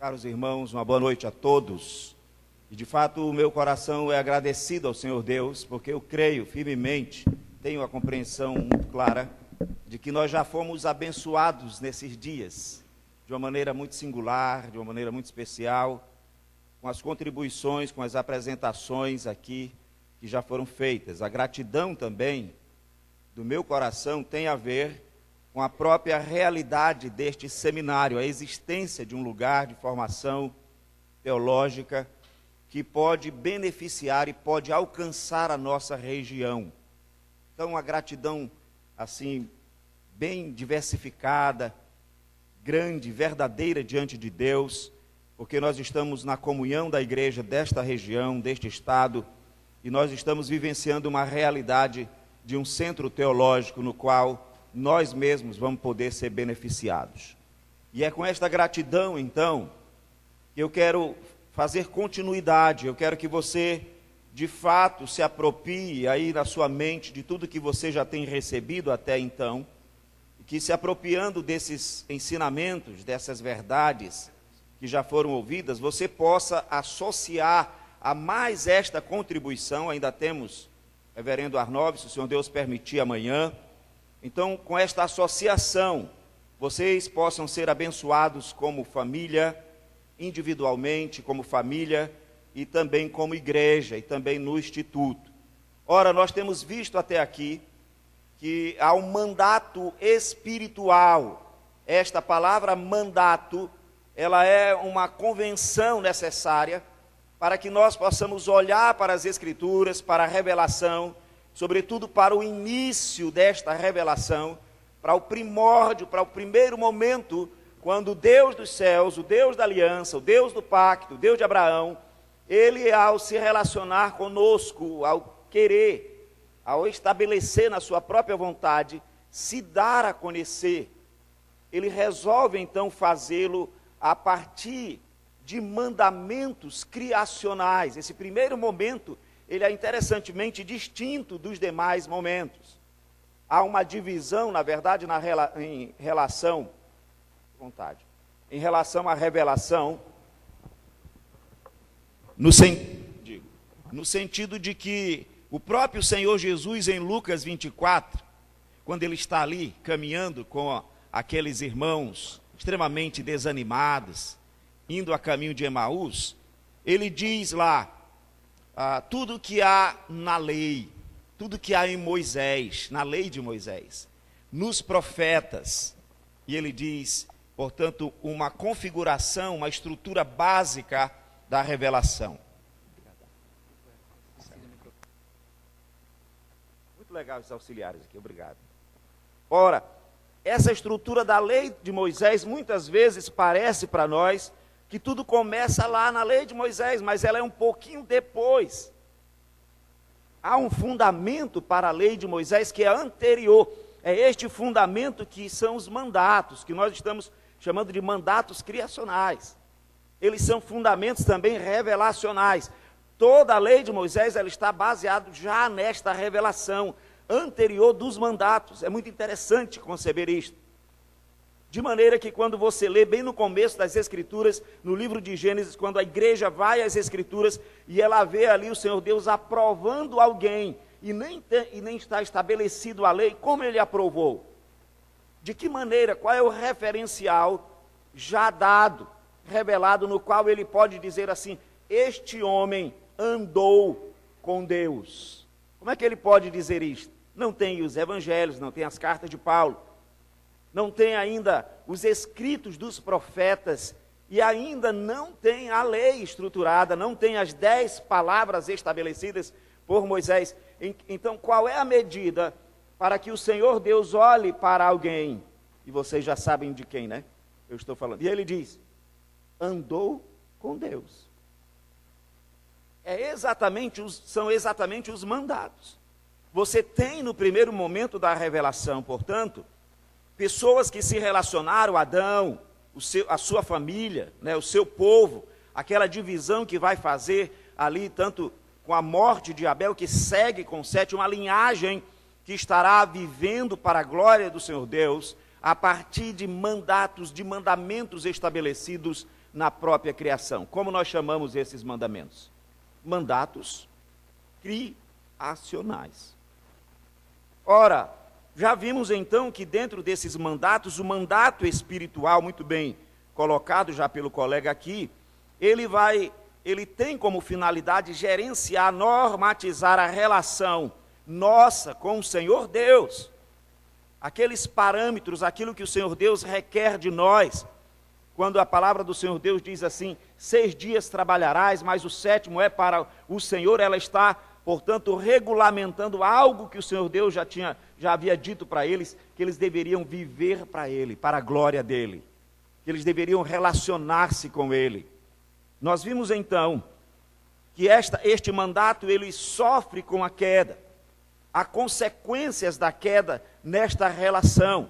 Caros irmãos, uma boa noite a todos. E de fato o meu coração é agradecido ao Senhor Deus, porque eu creio firmemente, tenho a compreensão muito clara de que nós já fomos abençoados nesses dias, de uma maneira muito singular, de uma maneira muito especial, com as contribuições, com as apresentações aqui que já foram feitas. A gratidão também do meu coração tem a ver com a própria realidade deste seminário, a existência de um lugar de formação teológica que pode beneficiar e pode alcançar a nossa região. Então, a gratidão, assim, bem diversificada, grande, verdadeira diante de Deus, porque nós estamos na comunhão da igreja desta região, deste estado, e nós estamos vivenciando uma realidade de um centro teológico no qual nós mesmos vamos poder ser beneficiados. E é com esta gratidão, então, que eu quero fazer continuidade, eu quero que você, de fato, se aproprie aí na sua mente de tudo que você já tem recebido até então, e que se apropriando desses ensinamentos, dessas verdades que já foram ouvidas, você possa associar a mais esta contribuição. Ainda temos reverendo Arnove, se o Senhor Deus permitir, amanhã. Então, com esta associação, vocês possam ser abençoados como família, individualmente, como família, e também como igreja, e também no instituto. Ora, nós temos visto até aqui que há um mandato espiritual. Esta palavra mandato, ela é uma convenção necessária para que nós possamos olhar para as Escrituras, para a revelação, sobretudo para o início desta revelação, para o primórdio, para o primeiro momento, quando o Deus dos céus, o Deus da aliança, o Deus do pacto, o Deus de Abraão, ele, ao se relacionar conosco, ao querer, ao estabelecer na sua própria vontade, se dar a conhecer, ele resolve então fazê-lo a partir de mandamentos criacionais. Esse primeiro momento, ele é interessantemente distinto dos demais momentos. Há uma divisão, na verdade, em relação à revelação, no sentido de que o próprio Senhor Jesus, em Lucas 24, quando ele está ali caminhando com aqueles irmãos extremamente desanimados, indo a caminho de Emaús, ele diz lá, tudo que há na lei, tudo que há em Moisés, na lei de Moisés, nos profetas, e ele diz, portanto, uma configuração, uma estrutura básica da revelação. Muito legal os auxiliares aqui, obrigado. Ora, essa estrutura da lei de Moisés, muitas vezes parece para nós que tudo começa lá na lei de Moisés, mas ela é um pouquinho depois. Há um fundamento para a lei de Moisés que é anterior. É este fundamento que são os mandatos, que nós estamos chamando de mandatos criacionais. Eles são fundamentos também revelacionais. Toda a lei de Moisés, ela está baseada já nesta revelação anterior dos mandatos. É muito interessante conceber isto. De maneira que quando você lê bem no começo das Escrituras, no livro de Gênesis, quando a igreja vai às Escrituras e ela vê ali o Senhor Deus aprovando alguém, e nem está estabelecido a lei, como ele aprovou? De que maneira? Qual é o referencial já dado, revelado, no qual ele pode dizer assim, este homem andou com Deus? Como é que ele pode dizer isto? Não tem os evangelhos, não tem as cartas de Paulo, não tem ainda os escritos dos profetas, e ainda não tem a lei estruturada, não tem as 10 palavras estabelecidas por Moisés. Então, qual é a medida para que o Senhor Deus olhe para alguém? E vocês já sabem de quem, né? Eu estou falando. E ele diz, andou com Deus. São exatamente os mandatos. Você tem no primeiro momento da revelação, portanto, pessoas que se relacionaram, Adão, a sua família, né, o seu povo, aquela divisão que vai fazer ali, tanto com a morte de Abel, que segue com Sete, uma linhagem que estará vivendo para a glória do Senhor Deus, a partir de mandatos, de mandamentos estabelecidos na própria criação. Como nós chamamos esses mandamentos? Mandatos criacionais. Ora, já vimos então que dentro desses mandatos, o mandato espiritual, muito bem colocado já pelo colega aqui, ele tem como finalidade gerenciar, normatizar a relação nossa com o Senhor Deus. Aqueles parâmetros, aquilo que o Senhor Deus requer de nós, quando a palavra do Senhor Deus diz assim, 6 dias trabalharás, mas o 7º é para o Senhor, ela está, portanto, regulamentando algo que o Senhor Deus já havia dito para eles, que eles deveriam viver para Ele, para a glória dEle, que eles deveriam relacionar-se com Ele. Nós vimos então que este mandato ele sofre com a queda. Há consequências da queda nesta relação.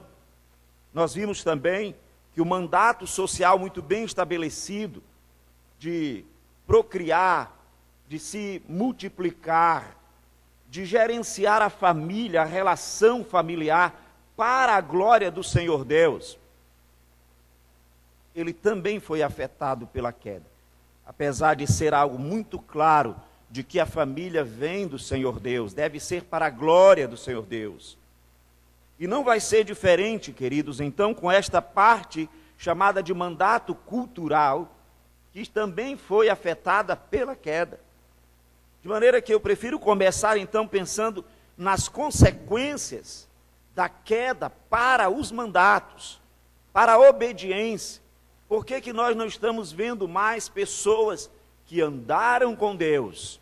Nós vimos também que o mandato social muito bem estabelecido de procriar, de se multiplicar, de gerenciar a família, a relação familiar para a glória do Senhor Deus, ele também foi afetado pela queda. Apesar de ser algo muito claro de que a família vem do Senhor Deus, deve ser para a glória do Senhor Deus. E não vai ser diferente, queridos, então, com esta parte chamada de mandato cultural, que também foi afetada pela queda. De maneira que eu prefiro começar, então, pensando nas consequências da queda para os mandatos, para a obediência. Por que nós não estamos vendo mais pessoas que andaram com Deus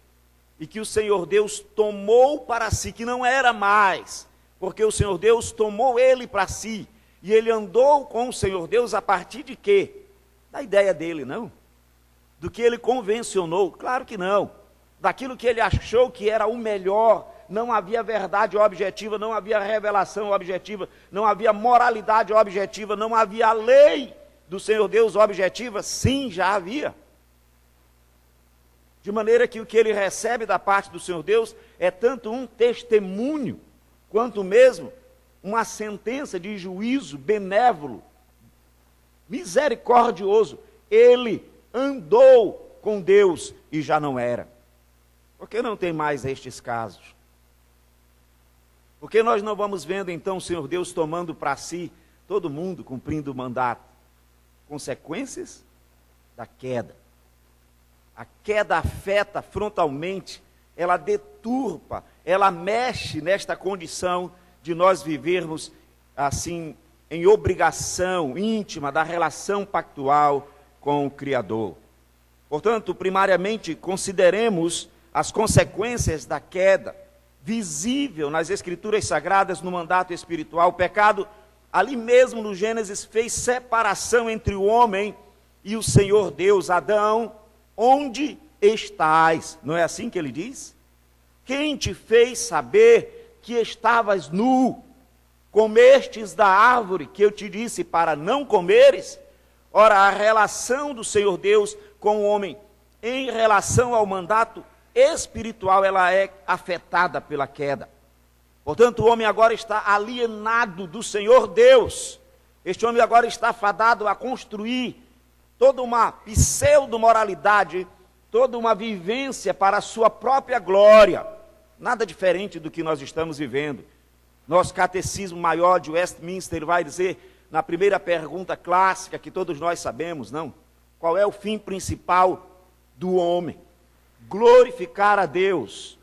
e que o Senhor Deus tomou para si, que não era mais, porque o Senhor Deus tomou ele para si, e ele andou com o Senhor Deus a partir de quê? Da ideia dele, não? Do que ele convencionou? Claro que não. Daquilo que ele achou que era o melhor, não havia verdade objetiva, não havia revelação objetiva, não havia moralidade objetiva, não havia lei do Senhor Deus objetiva? Sim, já havia. De maneira que o que ele recebe da parte do Senhor Deus é tanto um testemunho, quanto mesmo uma sentença de juízo benévolo, misericordioso. Ele andou com Deus e já não era. Por que não tem mais estes casos? Por que nós não vamos vendo então o Senhor Deus tomando para si todo mundo cumprindo o mandato? Consequências da queda. A queda afeta frontalmente, ela deturpa, ela mexe nesta condição de nós vivermos assim em obrigação íntima da relação pactual com o Criador. Portanto, primariamente, consideremos as consequências da queda, visível nas Escrituras Sagradas, no mandato espiritual. O pecado, ali mesmo no Gênesis, fez separação entre o homem e o Senhor Deus. Adão, onde estás? Não é assim que ele diz? Quem te fez saber que estavas nu? Comestes da árvore que eu te disse para não comeres? Ora, a relação do Senhor Deus com o homem em relação ao mandato espiritual, ela é afetada pela queda. Portanto, o homem agora está alienado do Senhor Deus. Este homem agora está fadado a construir toda uma pseudo-moralidade, toda uma vivência para a sua própria glória. Nada diferente do que nós estamos vivendo. Nosso catecismo maior de Westminster vai dizer, na primeira pergunta clássica que todos nós sabemos, não? Qual é o fim principal do homem? Glorificar a Deus,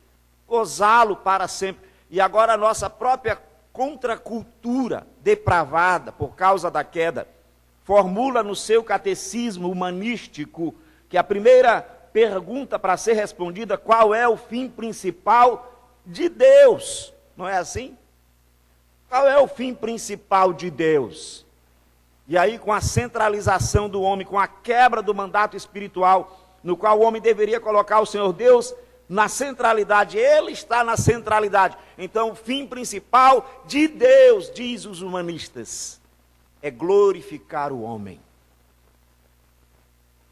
gozá-lo para sempre. E agora a nossa própria contracultura depravada por causa da queda formula no seu catecismo humanístico que a primeira pergunta para ser respondida, qual é o fim principal de Deus? Não é assim? Qual é o fim principal de Deus? E aí, com a centralização do homem, com a quebra do mandato espiritual, no qual o homem deveria colocar o Senhor Deus na centralidade, ele está na centralidade. Então, o fim principal de Deus, diz os humanistas, é glorificar o homem.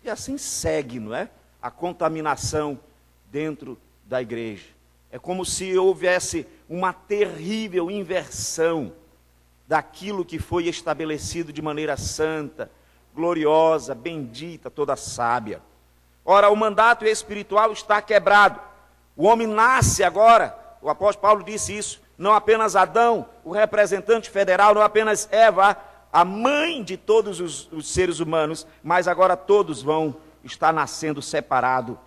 E assim segue, não é? A contaminação dentro da igreja. É como se houvesse uma terrível inversão daquilo que foi estabelecido de maneira santa, gloriosa, bendita, toda sábia. Ora, o mandato espiritual está quebrado. O homem nasce agora, o apóstolo Paulo disse isso, não apenas Adão, o representante federal, não apenas Eva, a mãe de todos os seres humanos, mas agora todos vão estar nascendo separado,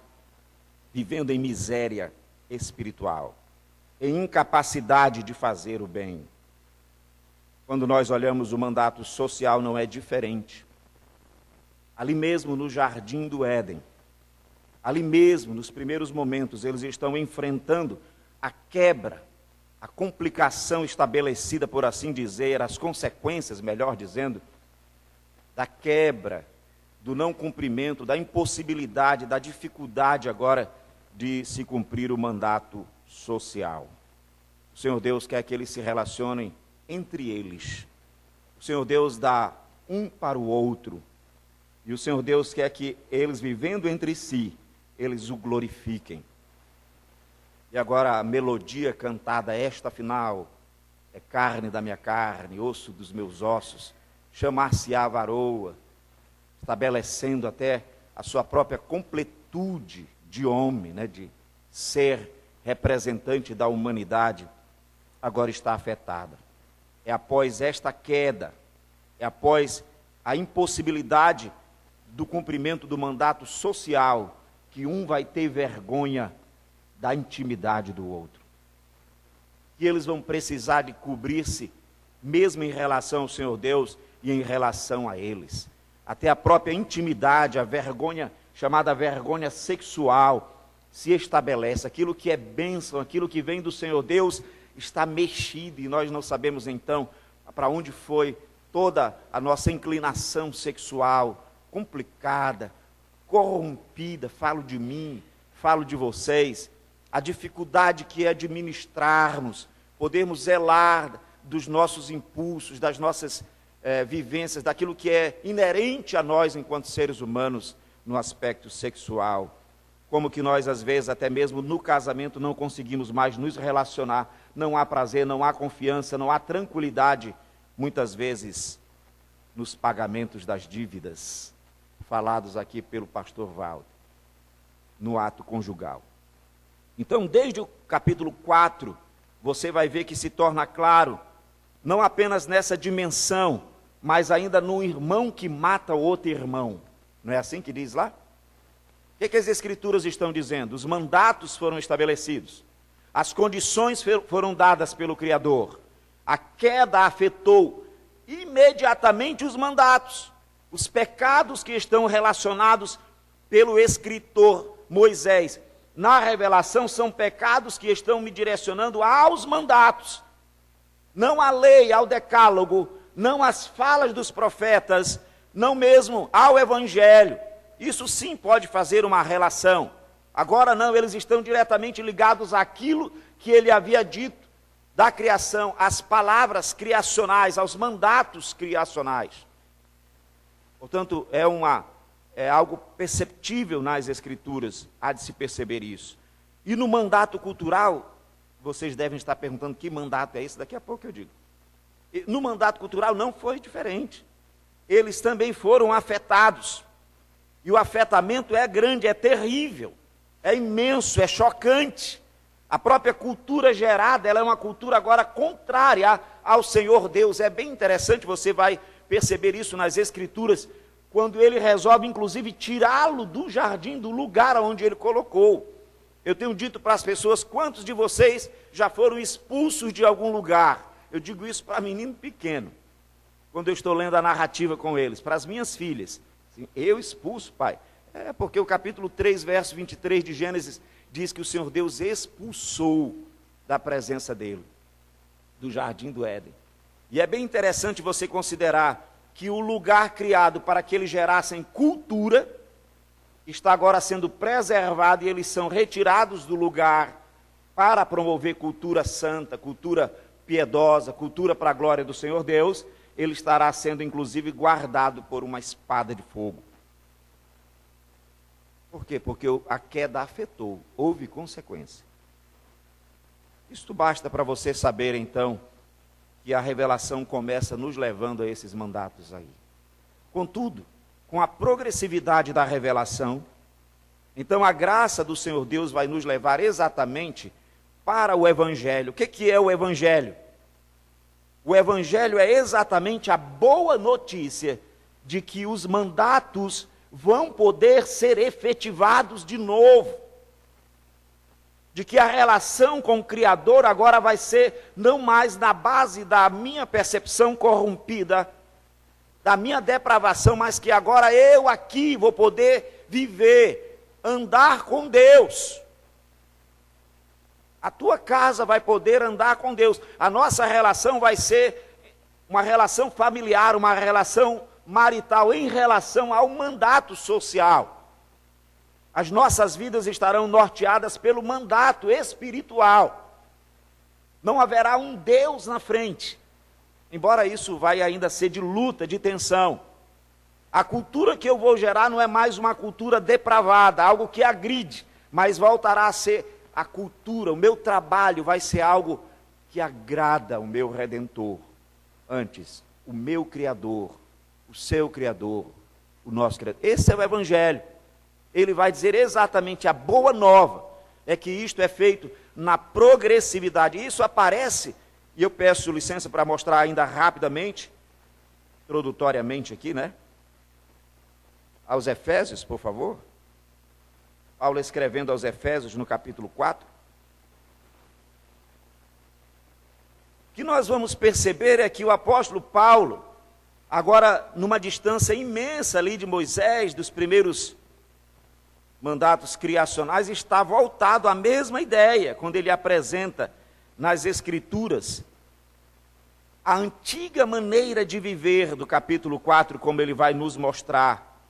vivendo em miséria espiritual, em incapacidade de fazer o bem. Quando nós olhamos o mandato social, não é diferente. Ali mesmo no jardim do Éden, ali mesmo nos primeiros momentos, eles estão enfrentando a quebra, a complicação estabelecida, por assim dizer, as consequências, melhor dizendo, da quebra, do não cumprimento, da impossibilidade, da dificuldade agora de se cumprir o mandato social. O Senhor Deus quer que eles se relacionem entre eles. O Senhor Deus dá um para o outro. E o Senhor Deus quer que eles, vivendo entre si, eles o glorifiquem. E agora a melodia cantada, esta final, é carne da minha carne, osso dos meus ossos, chamar-se-á varoa, estabelecendo até a sua própria completude de homem, né, de ser representante da humanidade, agora está afetada. É após esta queda, é após a impossibilidade do cumprimento do mandato social, que um vai ter vergonha da intimidade do outro. Que eles vão precisar de cobrir-se, mesmo em relação ao Senhor Deus e em relação a eles. Até a própria intimidade, a vergonha, chamada vergonha sexual, se estabelece. Aquilo que é bênção, aquilo que vem do Senhor Deus, está mexido, e nós não sabemos então para onde foi toda a nossa inclinação sexual, complicada, corrompida. Falo de mim, falo de vocês, a dificuldade que é administrarmos, podermos zelar dos nossos impulsos, das nossas vivências, daquilo que é inerente a nós enquanto seres humanos no aspecto sexual. Como que nós, às vezes, até mesmo no casamento, não conseguimos mais nos relacionar, não há prazer, não há confiança, não há tranquilidade, muitas vezes, nos pagamentos das dívidas, falados aqui pelo pastor Valdo, no ato conjugal. Então, desde o capítulo 4, você vai ver que se torna claro, não apenas nessa dimensão, mas ainda no irmão que mata o outro irmão. Não é assim que diz lá? O que as Escrituras estão dizendo? Os mandatos foram estabelecidos, as condições foram dadas pelo Criador, a queda afetou imediatamente os mandatos, os pecados que estão relacionados pelo escritor Moisés. Na revelação são pecados que estão me direcionando aos mandatos, não à lei, ao decálogo, não às falas dos profetas, não mesmo ao evangelho. Isso sim pode fazer uma relação. Agora não, eles estão diretamente ligados àquilo que ele havia dito da criação, às palavras criacionais, aos mandatos criacionais. Portanto, é algo perceptível nas Escrituras, há de se perceber isso. E no mandato cultural, vocês devem estar perguntando que mandato é esse, daqui a pouco eu digo. E no mandato cultural não foi diferente. Eles também foram afetados. E o afetamento é grande, é terrível, é imenso, é chocante. A própria cultura gerada, ela é uma cultura agora contrária ao Senhor Deus. É bem interessante, você vai perceber isso nas Escrituras, quando ele resolve, inclusive, tirá-lo do jardim, do lugar onde ele colocou. Eu tenho dito para as pessoas, quantos de vocês já foram expulsos de algum lugar? Eu digo isso para menino pequeno, quando eu estou lendo a narrativa com eles, para as minhas filhas. Assim, eu expulso, pai? É porque o capítulo 3, verso 23 de Gênesis, diz que o Senhor Deus expulsou da presença dele, do jardim do Éden. E é bem interessante você considerar que o lugar criado para que eles gerassem cultura, está agora sendo preservado e eles são retirados do lugar para promover cultura santa, cultura piedosa, cultura para a glória do Senhor Deus. Ele estará sendo inclusive guardado por uma espada de fogo. Por quê? Porque a queda afetou, houve consequência. Isto basta para você saber então que a revelação começa nos levando a esses mandatos aí. Contudo, com a progressividade da revelação. Então a graça do Senhor Deus vai nos levar exatamente para o Evangelho. O que é o Evangelho? O Evangelho é exatamente a boa notícia de que os mandatos vão poder ser efetivados de novo. De que a relação com o Criador agora vai ser não mais na base da minha percepção corrompida, da minha depravação, mas que agora eu aqui vou poder viver, andar com Deus. A tua casa vai poder andar com Deus. A nossa relação vai ser uma relação familiar, uma relação marital em relação ao mandato social. As nossas vidas estarão norteadas pelo mandato espiritual. Não haverá um Deus na frente. Embora isso vai ainda ser de luta, de tensão. A cultura que eu vou gerar não é mais uma cultura depravada, algo que agride, mas voltará a ser a cultura, o meu trabalho vai ser algo que agrada o meu Redentor. Antes, o meu Criador, o seu Criador, o nosso Criador. Esse é o Evangelho. Ele vai dizer exatamente a boa nova, é que isto é feito na progressividade. Isso aparece, e eu peço licença para mostrar ainda rapidamente, introdutoriamente aqui, né? Aos Efésios, por favor. Paulo escrevendo aos Efésios no capítulo 4. O que nós vamos perceber é que o apóstolo Paulo, agora numa distância imensa ali de Moisés, dos primeiros mandatos criacionais, está voltado à mesma ideia, quando ele apresenta nas Escrituras a antiga maneira de viver do capítulo 4, como ele vai nos mostrar.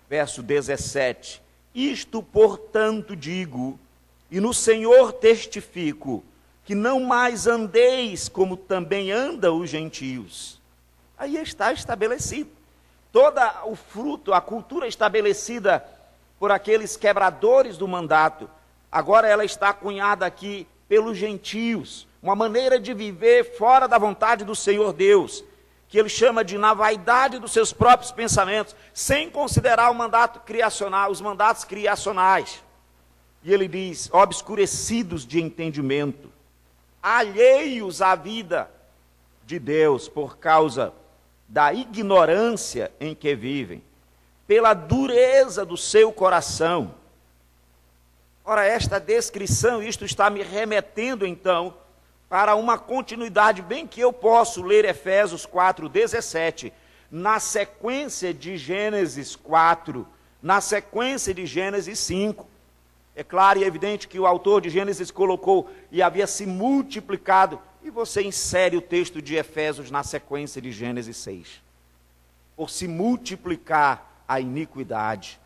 Verso 17. Isto, portanto, digo, e no Senhor testifico, que não mais andeis como também andam os gentios. Aí está estabelecido. Todo o fruto, a cultura estabelecida por aqueles quebradores do mandato, agora ela está cunhada aqui pelos gentios, uma maneira de viver fora da vontade do Senhor Deus, que ele chama de na vaidade dos seus próprios pensamentos, sem considerar o mandato criacional, os mandatos criacionais. E ele diz, obscurecidos de entendimento, alheios à vida de Deus por causa da ignorância em que vivem, pela dureza do seu coração. Ora, esta descrição, isto está me remetendo então para uma continuidade, bem que eu posso ler Efésios 4:17, na sequência de Gênesis 4, na sequência de Gênesis 5. É claro e evidente que o autor de Gênesis colocou e havia se multiplicado, e você insere o texto de Efésios na sequência de Gênesis 6. Por se multiplicar a iniquidade,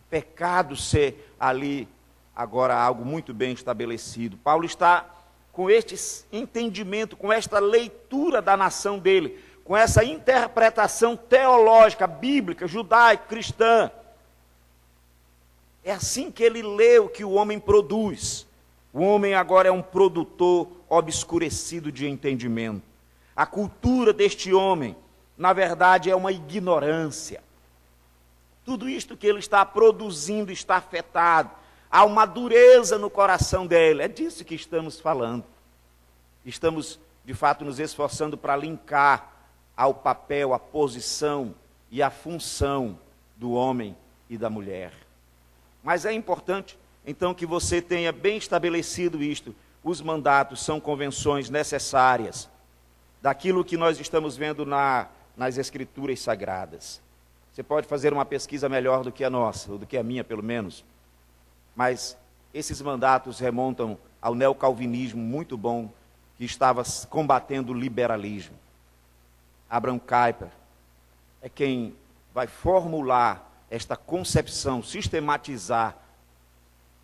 o pecado ser ali agora algo muito bem estabelecido. Paulo está com este entendimento, com esta leitura da nação dele, com essa interpretação teológica, bíblica, judaica, cristã. É assim que ele lê o que o homem produz. O homem agora é um produtor obscurecido de entendimento. A cultura deste homem, na verdade, é uma ignorância. Tudo isto que ele está produzindo está afetado. Há uma dureza no coração dele. É disso que estamos falando. Estamos, de fato, nos esforçando para linkar ao papel, a posição e a função do homem e da mulher. Mas é importante, então, que você tenha bem estabelecido isto. Os mandatos são convenções necessárias daquilo que nós estamos vendo nas Escrituras Sagradas. Você pode fazer uma pesquisa melhor do que a nossa, ou do que a minha, pelo menos. Mas esses mandatos remontam ao neocalvinismo muito bom, que estava combatendo o liberalismo. Abraham Kuyper é quem vai formular esta concepção, sistematizar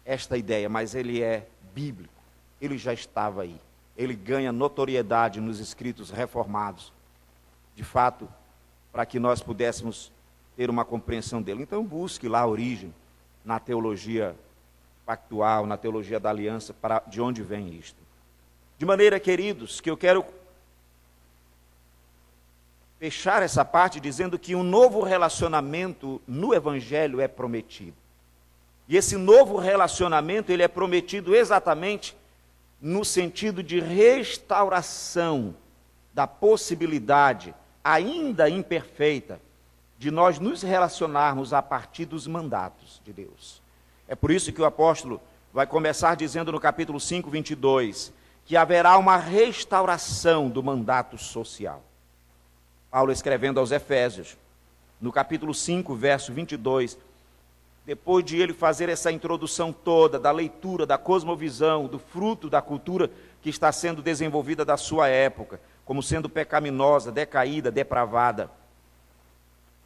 esta ideia, mas ele é bíblico, ele já estava aí. Ele ganha notoriedade nos escritos reformados, de fato, para que nós pudéssemos ter uma compreensão dele. Então busque lá a origem, na teologia pactual, na teologia da aliança, de onde vem isto. De maneira, queridos, que eu quero fechar essa parte dizendo que um novo relacionamento no Evangelho é prometido. E esse novo relacionamento, ele é prometido exatamente no sentido de restauração da possibilidade, ainda imperfeita, de nós nos relacionarmos a partir dos mandatos de Deus. É por isso que o apóstolo vai começar dizendo no capítulo 5, 22, que haverá uma restauração do mandato social. Paulo escrevendo aos Efésios, no capítulo 5, verso 22, depois de ele fazer essa introdução toda da leitura, da cosmovisão, do fruto da cultura que está sendo desenvolvida da sua época, como sendo pecaminosa, decaída, depravada,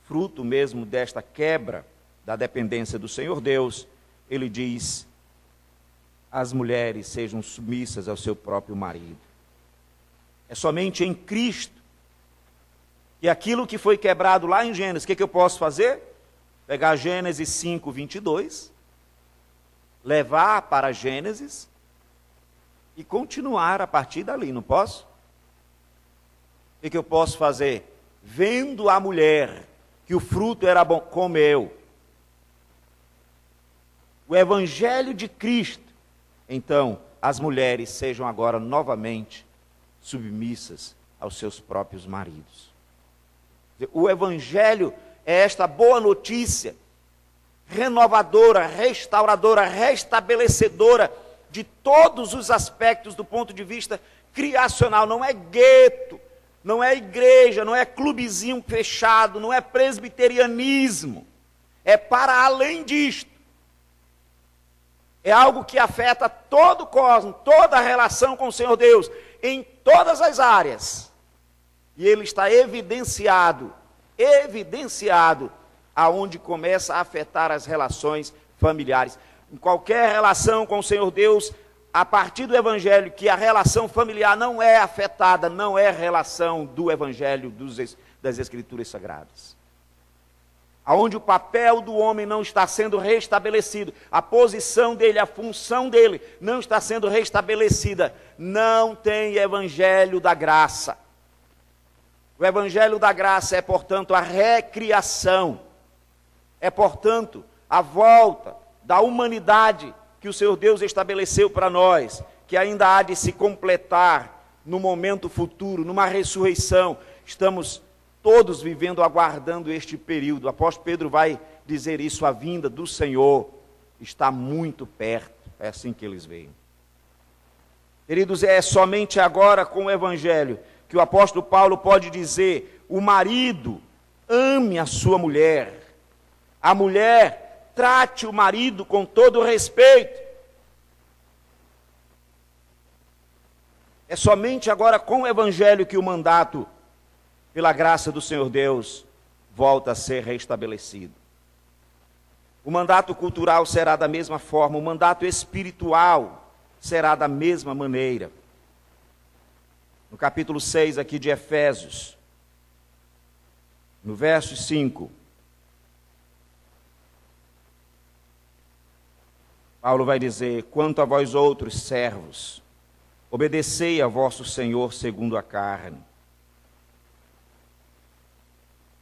fruto mesmo desta quebra da dependência do Senhor Deus, ele diz: as mulheres sejam submissas ao seu próprio marido. É somente em Cristo que aquilo que foi quebrado lá em Gênesis, o que eu posso fazer? Pegar Gênesis 5, 22, levar para Gênesis e continuar a partir dali, não posso? O que eu posso fazer? Vendo a mulher que o fruto era bom, comeu. O Evangelho de Cristo, então, as mulheres sejam agora novamente submissas aos seus próprios maridos. O Evangelho é esta boa notícia, renovadora, restauradora, restabelecedora de todos os aspectos do ponto de vista criacional. Não é gueto, não é igreja, não é clubezinho fechado, não é presbiterianismo. É para além disto. É algo que afeta todo o cosmos, toda a relação com o Senhor Deus, em todas as áreas. E ele está evidenciado aonde começa a afetar as relações familiares. Em qualquer relação com o Senhor Deus, a partir do Evangelho, que a relação familiar não é afetada, não é relação do Evangelho das Escrituras Sagradas. Aonde o papel do homem não está sendo restabelecido, a posição dele, a função dele não está sendo restabelecida, não tem Evangelho da graça. O Evangelho da graça é, portanto, a recriação, é, portanto, a volta da humanidade que o Senhor Deus estabeleceu para nós, que ainda há de se completar no momento futuro, numa ressurreição. Estamos todos vivendo, aguardando este período. O apóstolo Pedro vai dizer isso: a vinda do Senhor está muito perto. É assim que eles veem. Queridos, é somente agora com o Evangelho que o apóstolo Paulo pode dizer: o marido ame a sua mulher, a mulher trate o marido com todo o respeito. É somente agora com o Evangelho que o mandato, pela graça do Senhor Deus, volta a ser restabelecido. O mandato cultural será da mesma forma, o mandato espiritual será da mesma maneira. No capítulo 6 aqui de Efésios, no verso 5, Paulo vai dizer: quanto a vós outros servos, obedecei a vosso Senhor segundo a carne,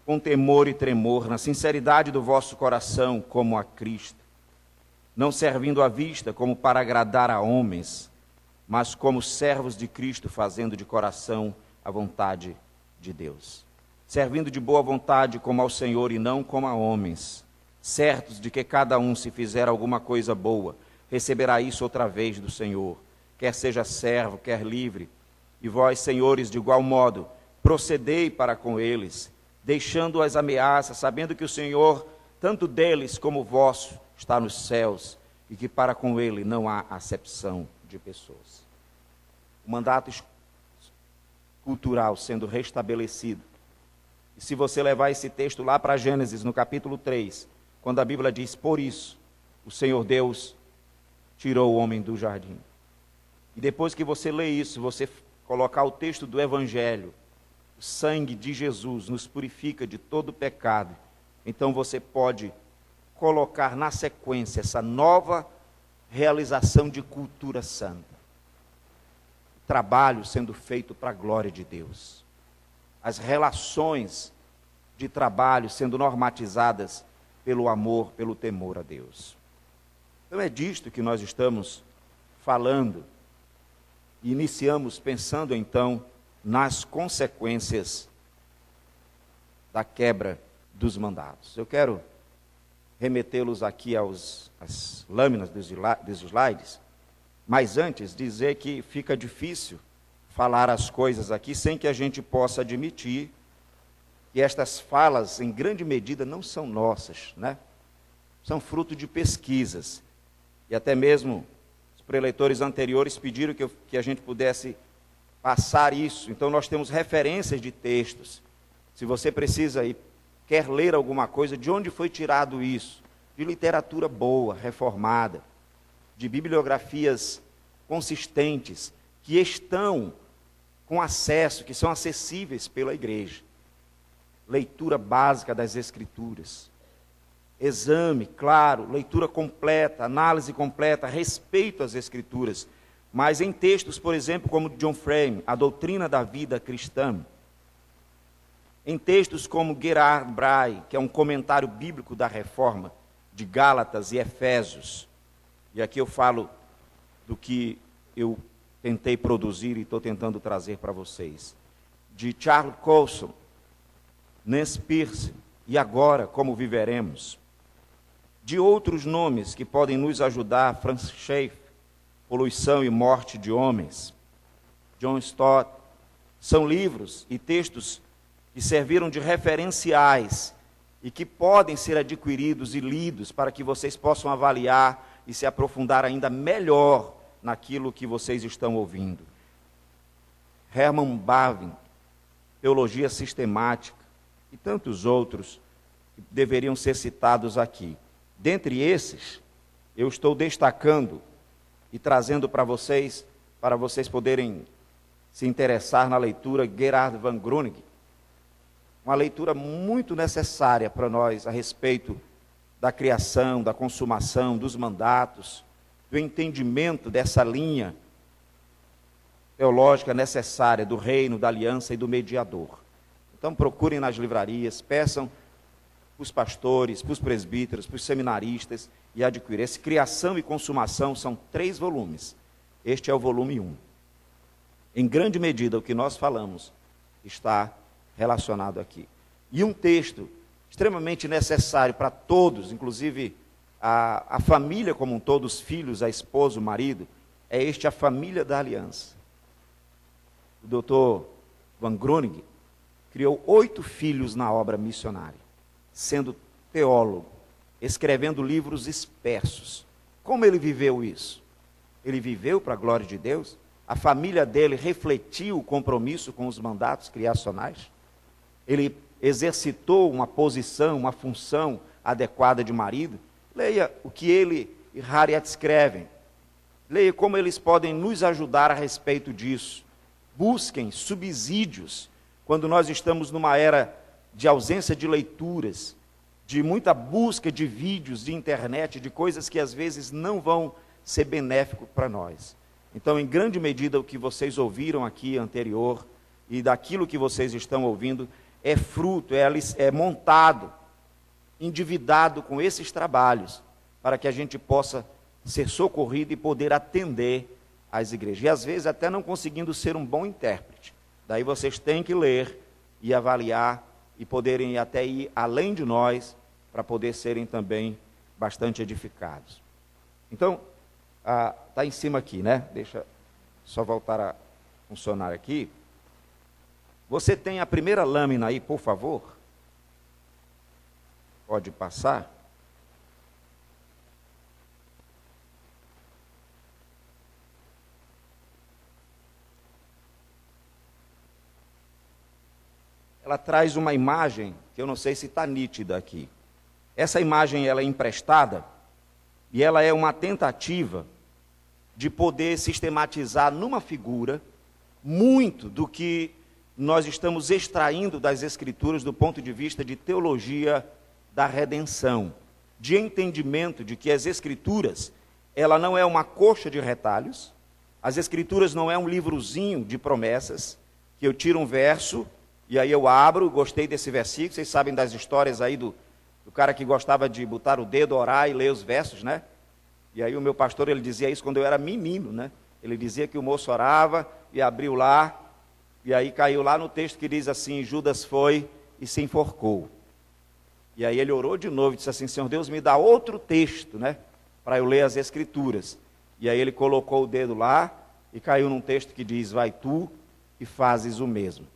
com temor e tremor, na sinceridade do vosso coração, como a Cristo, não servindo à vista como para agradar a homens, mas como servos de Cristo, fazendo de coração a vontade de Deus. Servindo de boa vontade como ao Senhor e não como a homens, certos de que cada um, se fizer alguma coisa boa, receberá isso outra vez do Senhor, quer seja servo, quer livre. E vós, senhores, de igual modo, procedei para com eles, deixando as ameaças, sabendo que o Senhor, tanto deles como vosso, está nos céus, e que para com ele não há acepção de pessoas. O mandato cultural sendo restabelecido. E se você levar esse texto lá para Gênesis, no capítulo 3, quando a Bíblia diz: por isso, o Senhor Deus tirou o homem do jardim. E depois que você lê isso, você colocar o texto do Evangelho, o sangue de Jesus nos purifica de todo pecado, então você pode colocar na sequência essa nova realização de cultura santa. Trabalho sendo feito para a glória de Deus. as relações de trabalho sendo normatizadas pelo amor, pelo temor a Deus. Então é disto que nós estamos falando e iniciamos pensando então nas consequências da quebra dos mandatos. Eu quero remetê-los aqui às lâminas dos slides, mas antes dizer que fica difícil falar as coisas aqui sem que a gente possa admitir que estas falas, em grande medida, não são nossas, né? São fruto de pesquisas. E até mesmo os preleitores anteriores pediram que a gente pudesse passar isso. Então, nós temos referências de textos. Se você precisa e quer ler alguma coisa, de onde foi tirado isso? De literatura boa, reformada, de bibliografias consistentes, que estão com acesso, que são acessíveis pela igreja. Leitura básica das Escrituras. Exame, claro, leitura completa, análise completa, respeito às Escrituras. Mas em textos, por exemplo, como John Frame, A Doutrina da Vida Cristã. Em textos como Gerhard Bray, que é um comentário bíblico da Reforma, de Gálatas e Efésios. E aqui eu falo do que eu tentei produzir e estou tentando trazer para vocês. De Charles Colson, Nancy Pierce, e agora, como viveremos. De outros nomes que podem nos ajudar, Francis Schaeffer, Poluição e Morte de Homens, John Stott, são livros e textos que serviram de referenciais e que podem ser adquiridos e lidos para que vocês possam avaliar e se aprofundar ainda melhor naquilo que vocês estão ouvindo. Herman Bavinck, Teologia Sistemática, e tantos outros que deveriam ser citados aqui. Dentre esses, eu estou destacando e trazendo para vocês poderem se interessar na leitura Gerhard von Grunig, uma leitura muito necessária para nós a respeito da criação, da consumação, dos mandatos, do entendimento dessa linha teológica necessária do reino, da aliança e do mediador. Então procurem nas livrarias, peçam para os pastores, para os presbíteros, para os seminaristas e adquirir. Esse Criação e Consumação são 3 volumes. Este é o volume 1. Em grande medida o que nós falamos está relacionado aqui. E um texto extremamente necessário para todos, inclusive a família como um todo, os filhos, a esposa, o marido, é este, A Família da Aliança. O Dr. Van Grunig criou 8 filhos na obra missionária, sendo teólogo, escrevendo livros espessos. Como ele viveu isso? Ele viveu para a glória de Deus? A família dele refletiu o compromisso com os mandatos criacionais? Ele exercitou uma posição, uma função adequada de marido? Leia o que ele e Harriet escrevem. Leia como eles podem nos ajudar a respeito disso. Busquem subsídios quando nós estamos numa era de ausência de leituras, de muita busca de vídeos, de internet, de coisas que às vezes não vão ser benéficos para nós. Então, em grande medida, o que vocês ouviram aqui anterior e daquilo que vocês estão ouvindo é fruto, é montado, endividado com esses trabalhos, para que a gente possa ser socorrido e poder atender às igrejas. E às vezes até não conseguindo ser um bom intérprete. Daí vocês têm que ler e avaliar e poderem até ir além de nós para poder serem também bastante edificados. Então, está em cima aqui, né? Deixa só voltar a funcionar aqui. Você tem a primeira lâmina aí, por favor? Pode passar. Ela traz uma imagem, que eu não sei se está nítida aqui. Essa imagem ela é emprestada e ela é uma tentativa de poder sistematizar numa figura muito do que nós estamos extraindo das Escrituras do ponto de vista de teologia da redenção, de entendimento de que as Escrituras, ela não é uma coxa de retalhos, as Escrituras não é um livrozinho de promessas, que eu tiro um verso E aí eu abro, gostei desse versículo, vocês sabem das histórias aí do cara que gostava de botar o dedo, orar e ler os versos, né? E aí o meu pastor, ele dizia isso quando eu era menino, né? Ele dizia que o moço orava e abriu lá, e aí caiu lá no texto que diz assim, Judas foi e se enforcou. E aí ele orou de novo e disse assim, Senhor Deus, me dá outro texto, né? Para eu ler as Escrituras. E aí ele colocou o dedo lá e caiu num texto que diz, vai tu e fazes o mesmo.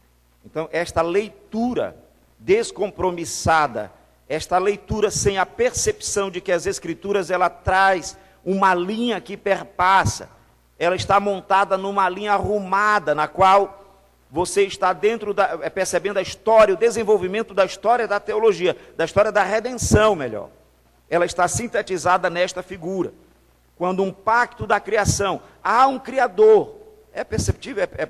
Então, esta leitura descompromissada, esta leitura sem a percepção de que as Escrituras, ela traz uma linha que perpassa, ela está montada numa linha arrumada, na qual você está percebendo a história, o desenvolvimento da história da teologia, da história da redenção, melhor. Ela está sintetizada nesta figura. Quando um pacto da criação, há um Criador, é perceptível, é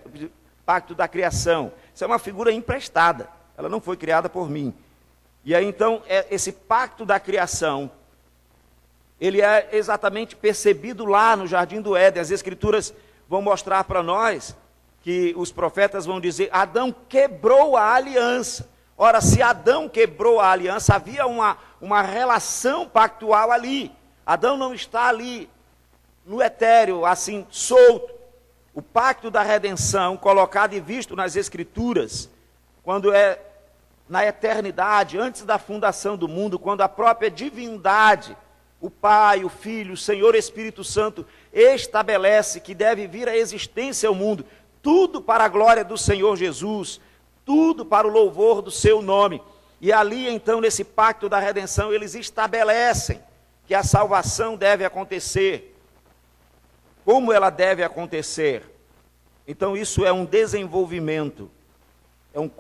pacto da criação. Isso é uma figura emprestada, ela não foi criada por mim. E aí então, esse pacto da criação, ele é exatamente percebido lá no Jardim do Éden. As Escrituras vão mostrar para nós que os profetas vão dizer, Adão quebrou a aliança. Ora, se Adão quebrou a aliança, havia uma relação pactual ali. Adão não está ali no etéreo, assim, solto. O pacto da redenção, colocado e visto nas Escrituras, quando é na eternidade, antes da fundação do mundo, quando a própria divindade, o Pai, o Filho, o Senhor Espírito Santo, estabelece que deve vir à existência ao mundo, tudo para a glória do Senhor Jesus, tudo para o louvor do seu nome. E ali, então, nesse pacto da redenção, eles estabelecem que a salvação deve acontecer. Como ela deve acontecer? Então, isso é um desenvolvimento,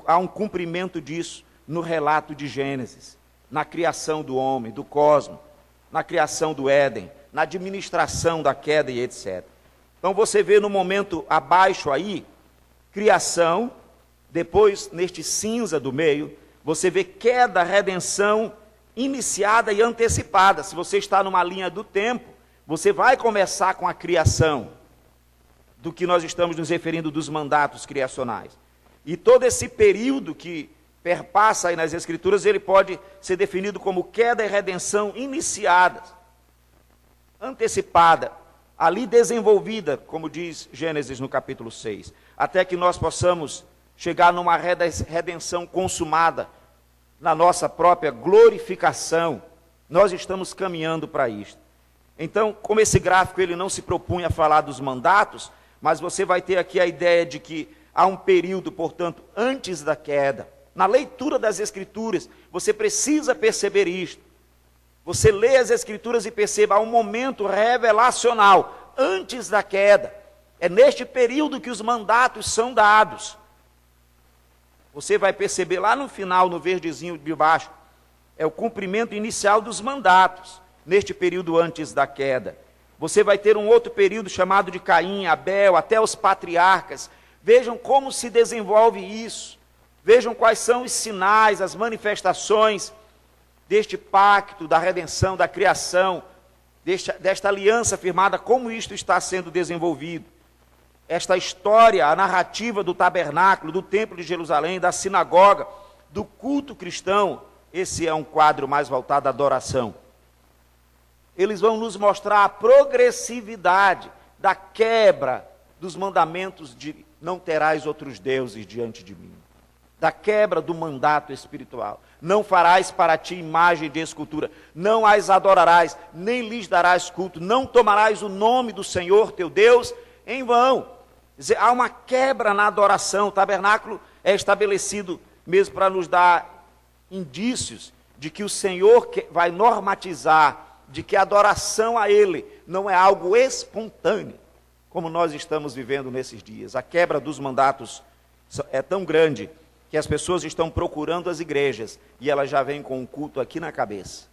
há um cumprimento disso no relato de Gênesis, na criação do homem, do cosmos, na criação do Éden, na administração da queda e etc. Então você vê no momento abaixo aí, criação, depois neste cinza do meio, você vê queda, redenção iniciada e antecipada. Se você está numa linha do tempo, você vai começar com a criação, do que nós estamos nos referindo dos mandatos criacionais. E todo esse período que perpassa aí nas Escrituras, ele pode ser definido como queda e redenção iniciadas, antecipada, ali desenvolvida, como diz Gênesis no capítulo 6, até que nós possamos chegar numa redenção consumada, na nossa própria glorificação. Nós estamos caminhando para isto. Então, como esse gráfico ele não se propunha a falar dos mandatos, mas você vai ter aqui a ideia de que há um período, portanto, antes da queda. Na leitura das Escrituras, você precisa perceber isto. Você lê as Escrituras e perceba, há um momento revelacional, antes da queda. É neste período que os mandatos são dados. Você vai perceber lá no final, no verdezinho de baixo, é o cumprimento inicial dos mandatos, neste período antes da queda. Você vai ter um outro período chamado de Caim, Abel, até os patriarcas. Vejam como se desenvolve isso. Vejam quais são os sinais, as manifestações deste pacto, da redenção, da criação, desta aliança firmada, como isto está sendo desenvolvido. Esta história, a narrativa do tabernáculo, do templo de Jerusalém, da sinagoga, do culto cristão, esse é um quadro mais voltado à adoração. Eles vão nos mostrar a progressividade da quebra dos mandamentos de não terás outros deuses diante de mim. Da quebra do mandato espiritual. Não farás para ti imagem de escultura, não as adorarás, nem lhes darás culto, não tomarás o nome do Senhor teu Deus em vão. Quer dizer, há uma quebra na adoração. O tabernáculo é estabelecido mesmo para nos dar indícios de que o Senhor vai normatizar, de que a adoração a Ele não é algo espontâneo, como nós estamos vivendo nesses dias. A quebra dos mandatos é tão grande que as pessoas estão procurando as igrejas e elas já vêm com um culto aqui na cabeça.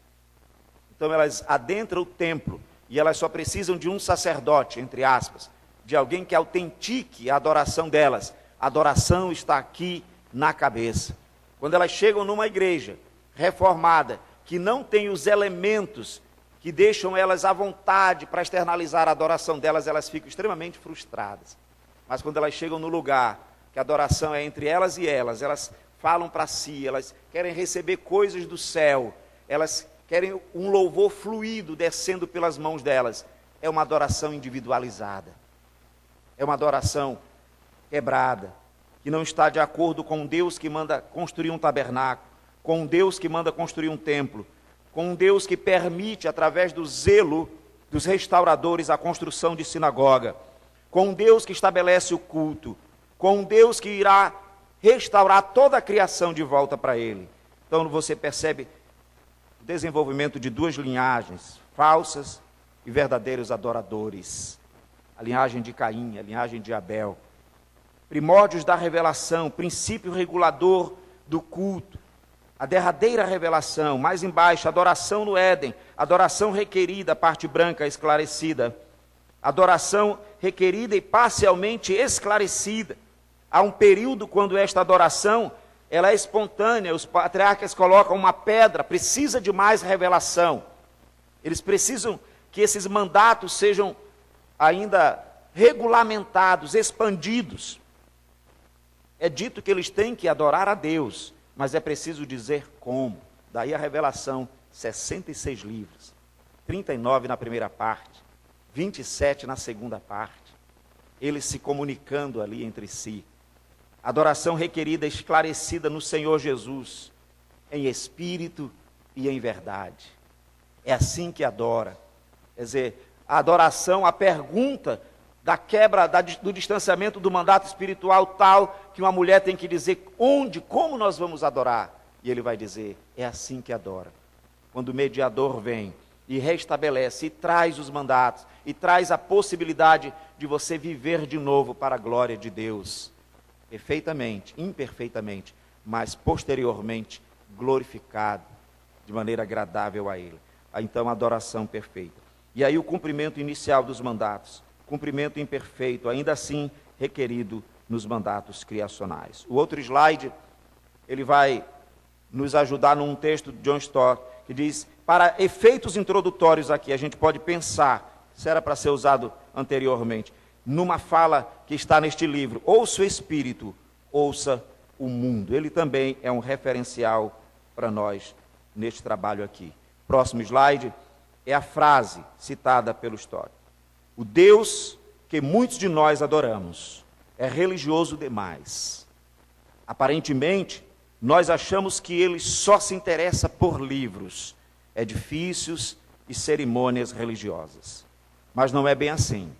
Então elas adentram o templo e elas só precisam de um sacerdote, entre aspas, de alguém que autentique a adoração delas. A adoração está aqui na cabeça. Quando elas chegam numa igreja reformada, que não tem os elementos que deixam elas à vontade para externalizar a adoração delas, elas ficam extremamente frustradas. Mas quando elas chegam no lugar que a adoração é entre elas e elas falam para si, elas querem receber coisas do céu, elas querem um louvor fluido descendo pelas mãos delas. É uma adoração individualizada, é uma adoração quebrada, que não está de acordo com Deus que manda construir um tabernáculo, com Deus que manda construir um templo, com Deus que permite, através do zelo dos restauradores, a construção de sinagoga, com Deus que estabelece o culto, com Deus que irá restaurar toda a criação de volta para Ele. Então você percebe o desenvolvimento de duas linhagens, falsas e verdadeiros adoradores. A linhagem de Caim, a linhagem de Abel. Primórdios da revelação, princípio regulador do culto. A derradeira revelação, mais embaixo, adoração no Éden, adoração requerida, parte branca esclarecida. Adoração requerida e parcialmente esclarecida. Há um período quando esta adoração, ela é espontânea, os patriarcas colocam uma pedra, precisa de mais revelação. Eles precisam que esses mandatos sejam ainda regulamentados, expandidos. É dito que eles têm que adorar a Deus, mas é preciso dizer como. Daí a revelação, 66 livros, 39 na primeira parte, 27 na segunda parte. Eles se comunicando ali entre si. Adoração requerida, esclarecida no Senhor Jesus, em espírito e em verdade. É assim que adora. Quer dizer, a adoração, a pergunta da quebra, do distanciamento do mandato espiritual tal, que uma mulher tem que dizer onde, como nós vamos adorar. E ele vai dizer, é assim que adora. Quando o mediador vem e restabelece, e traz os mandatos, e traz a possibilidade de você viver de novo para a glória de Deus. Perfeitamente, imperfeitamente, mas posteriormente glorificado, de maneira agradável a Ele. Então, a adoração perfeita. E aí o cumprimento inicial dos mandatos, cumprimento imperfeito, ainda assim requerido nos mandatos criacionais. O outro slide, ele vai nos ajudar num texto de John Stott, que diz, para efeitos introdutórios aqui, a gente pode pensar, se era para ser usado anteriormente, numa fala que está neste livro, ouça o Espírito, ouça o mundo. Ele também é um referencial para nós neste trabalho aqui. Próximo slide é a frase citada pelo Stott. O Deus que muitos de nós adoramos é religioso demais. Aparentemente, nós achamos que ele só se interessa por livros, edifícios e cerimônias religiosas. Mas não é bem assim.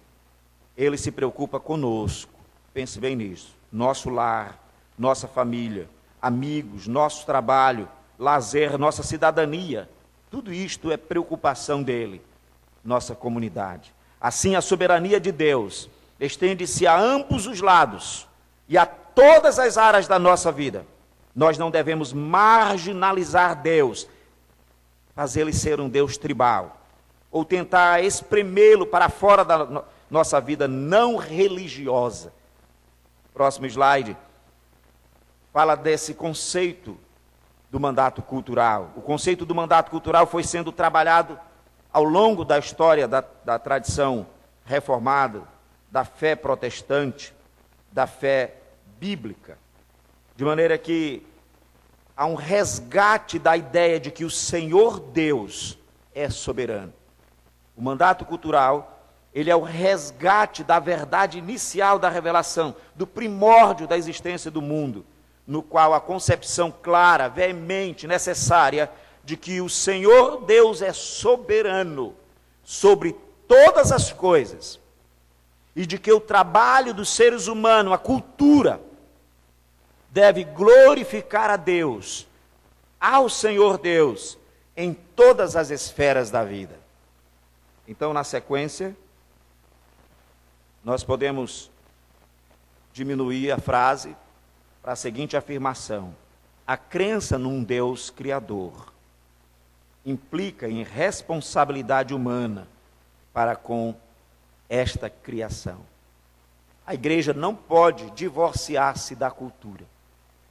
Ele se preocupa conosco, pense bem nisso, nosso lar, nossa família, amigos, nosso trabalho, lazer, nossa cidadania. Tudo isto é preocupação dele, nossa comunidade. Assim, a soberania de Deus estende-se a ambos os lados e a todas as áreas da nossa vida. Nós não devemos marginalizar Deus, fazê-lo ser um Deus tribal, ou tentar espremê-lo para fora da nossa vida não religiosa. Próximo slide fala desse conceito do mandato cultural. O conceito do mandato cultural foi sendo trabalhado ao longo da história da tradição reformada, da fé protestante, da fé bíblica, de maneira que há um resgate da ideia de que o Senhor Deus é soberano. O mandato cultural, ele é o resgate da verdade inicial da revelação, do primórdio da existência do mundo, no qual a concepção clara, veemente, necessária, de que o Senhor Deus é soberano sobre todas as coisas, e de que o trabalho dos seres humanos, a cultura, deve glorificar a Deus, ao Senhor Deus, em todas as esferas da vida. Então, na sequência, nós podemos diminuir a frase para a seguinte afirmação: a crença num Deus criador implica em responsabilidade humana para com esta criação. A igreja não pode divorciar-se da cultura.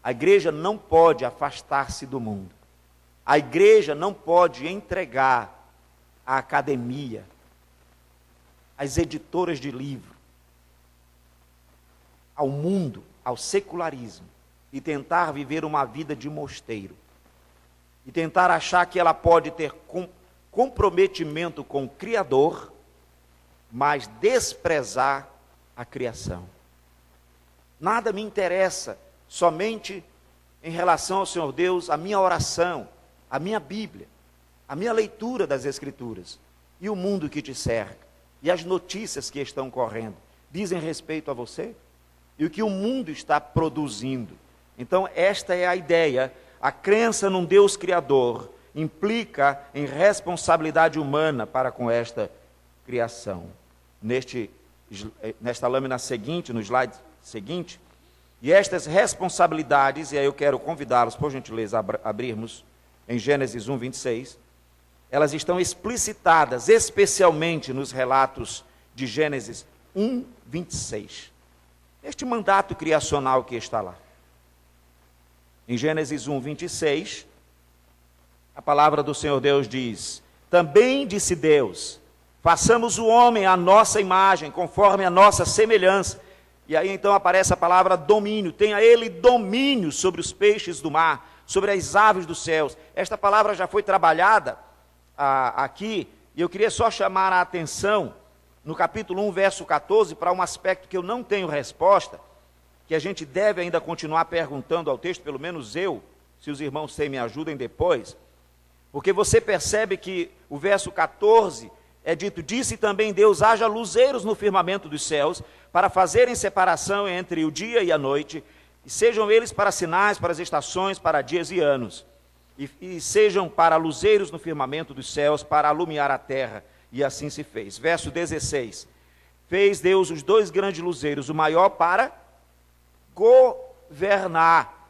A igreja não pode afastar-se do mundo. A igreja não pode entregar à academia, às editoras de livro, ao mundo, ao secularismo e tentar viver uma vida de mosteiro, e tentar achar que ela pode ter comprometimento com o Criador, mas desprezar a criação. Nada me interessa, somente em relação ao Senhor Deus, a minha oração, a minha Bíblia, a minha leitura das Escrituras, e o mundo que te cerca, e as notícias que estão correndo, dizem respeito a você? E o que o mundo está produzindo? Então, esta é a ideia. A crença num Deus Criador implica em responsabilidade humana para com esta criação. Nesta lâmina seguinte, no slide seguinte, e estas responsabilidades, e aí eu quero convidá-los, por gentileza, a abrirmos em Gênesis 1, 26, elas estão explicitadas, especialmente nos relatos de Gênesis 1, 26. Este mandato criacional que está lá. Em Gênesis 1, 26, a palavra do Senhor Deus diz: também disse Deus, façamos o homem à nossa imagem, conforme a nossa semelhança. E aí então aparece a palavra domínio. Tenha ele domínio sobre os peixes do mar, sobre as aves dos céus. Esta palavra já foi trabalhada aqui, e eu queria só chamar a atenção no capítulo 1, verso 14, para um aspecto que eu não tenho resposta, que a gente deve ainda continuar perguntando ao texto, pelo menos eu, se os irmãos têm, me ajudem depois, porque você percebe que o verso 14 é dito: disse também Deus, haja luzeiros no firmamento dos céus, para fazerem separação entre o dia e a noite, e sejam eles para sinais, para as estações, para dias e anos, e sejam para luzeiros no firmamento dos céus, para alumiar a terra. E assim se fez. Verso 16. Fez Deus os dois grandes luzeiros, o maior para governar.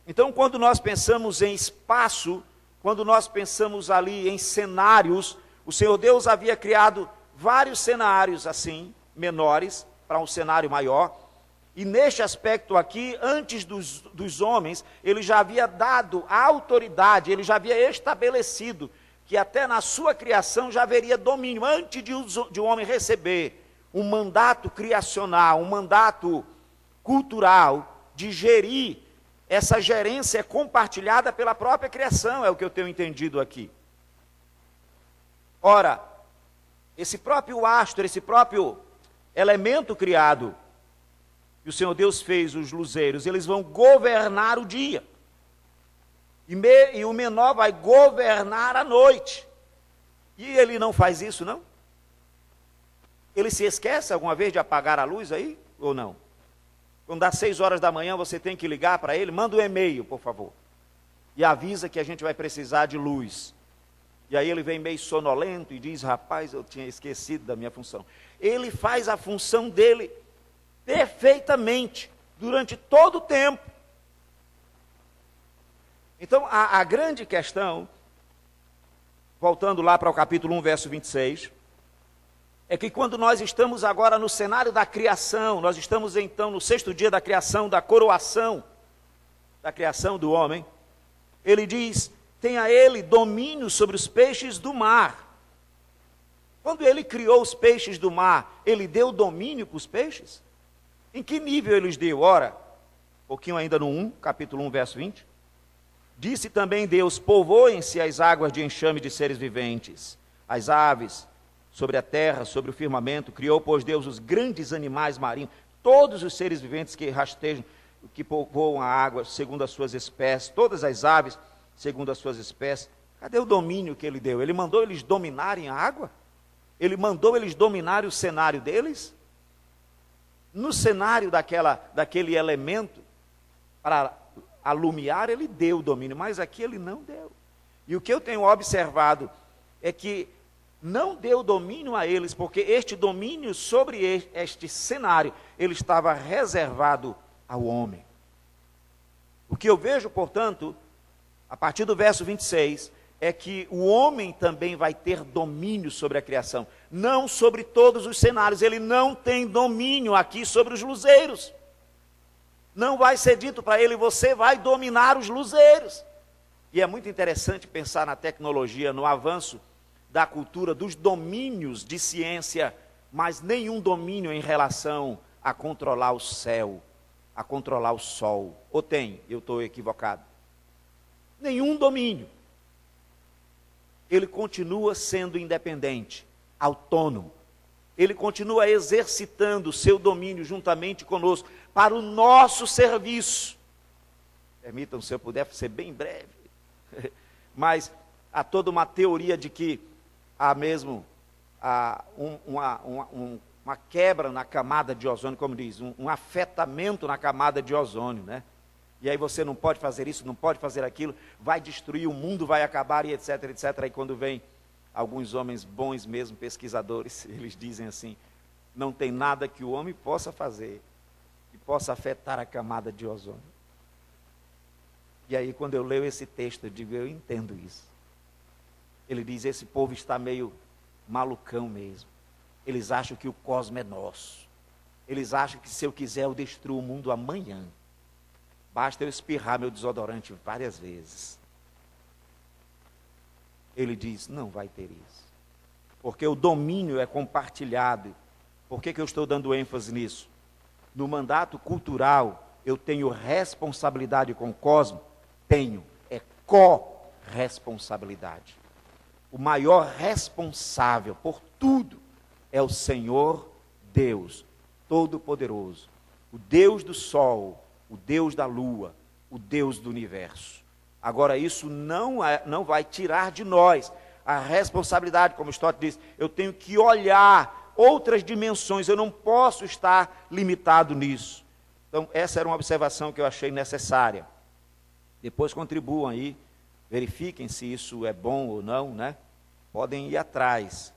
Então, quando nós pensamos em espaço, quando nós pensamos ali em cenários, o Senhor Deus havia criado vários cenários assim, menores, para um cenário maior. E neste aspecto aqui, antes dos homens, ele já havia dado a autoridade, ele já havia estabelecido que até na sua criação já haveria domínio, antes de o homem receber um mandato criacional, um mandato cultural, de gerir. Essa gerência é compartilhada pela própria criação, é o que eu tenho entendido aqui. Ora, esse próprio astro, esse próprio elemento criado, que o Senhor Deus fez, os luzeiros, eles vão governar o dia. E o menor vai governar a noite. E ele não faz isso, não? Ele se esquece alguma vez de apagar a luz aí, ou não? Quando dá 6 horas da manhã, você tem que ligar para ele, manda um e-mail, por favor. E avisa que a gente vai precisar de luz. E aí ele vem meio sonolento e diz: rapaz, eu tinha esquecido da minha função. Ele faz a função dele perfeitamente, durante todo o tempo. Então, a grande questão, voltando lá para o capítulo 1, verso 26, é que quando nós estamos agora no cenário da criação, nós estamos então no 6º dia da criação, da coroação, da criação do homem, ele diz: tenha ele domínio sobre os peixes do mar. Quando ele criou os peixes do mar, ele deu domínio para os peixes? Em que nível ele os deu? Ora, um pouquinho ainda no capítulo 1, verso 20. Disse também Deus: povoem-se as águas de enxame de seres viventes, as aves sobre a terra, sobre o firmamento. Criou, pois, Deus os grandes animais marinhos, todos os seres viventes que rastejam, que povoam a água segundo as suas espécies, todas as aves segundo as suas espécies. Cadê o domínio que ele deu? Ele mandou eles dominarem a água? Ele mandou eles dominarem o cenário deles? No cenário daquele elemento, para alumiar, ele deu o domínio, mas aqui ele não deu. E o que eu tenho observado é que não deu domínio a eles, porque este domínio sobre este cenário, ele estava reservado ao homem. O que eu vejo, portanto, a partir do verso 26, é que o homem também vai ter domínio sobre a criação, não sobre todos os cenários. Ele não tem domínio aqui sobre os luzeiros. Não vai ser dito para ele: você vai dominar os luzeiros. E é muito interessante pensar na tecnologia, no avanço da cultura, dos domínios de ciência, mas nenhum domínio em relação a controlar o céu, a controlar o sol. Ou tem? Eu estou equivocado. Nenhum domínio. Ele continua sendo independente, autônomo. Ele continua exercitando o seu domínio juntamente conosco, para o nosso serviço. Permitam, se eu puder ser bem breve. Mas há toda uma teoria de que há mesmo uma quebra na camada de ozônio, como diz, um afetamento na camada de ozônio, né? E aí você não pode fazer isso, não pode fazer aquilo, vai destruir, o mundo vai acabar, e etc, etc. Aí quando vem alguns homens bons mesmo, pesquisadores, eles dizem assim, não tem nada que o homem possa fazer que possa afetar a camada de ozônio. E aí quando eu leio esse texto, eu digo, eu entendo isso. Ele diz, esse povo está meio malucão mesmo. Eles acham que o cosmo é nosso. Eles acham que se eu quiser eu destruo o mundo amanhã. Basta eu espirrar meu desodorante várias vezes. Ele diz, não vai ter isso. Porque o domínio é compartilhado. Por que eu estou dando ênfase nisso? No mandato cultural, eu tenho responsabilidade com o cosmo? Tenho. É corresponsabilidade. O maior responsável por tudo é o Senhor Deus, Todo-Poderoso. O Deus do sol, o Deus da lua, o Deus do universo. Agora, isso não vai tirar de nós a responsabilidade, como Stott diz, eu tenho que olhar outras dimensões, eu não posso estar limitado nisso. Então, essa era uma observação que eu achei necessária. Depois contribuam aí, verifiquem se isso é bom ou não, né? Podem ir atrás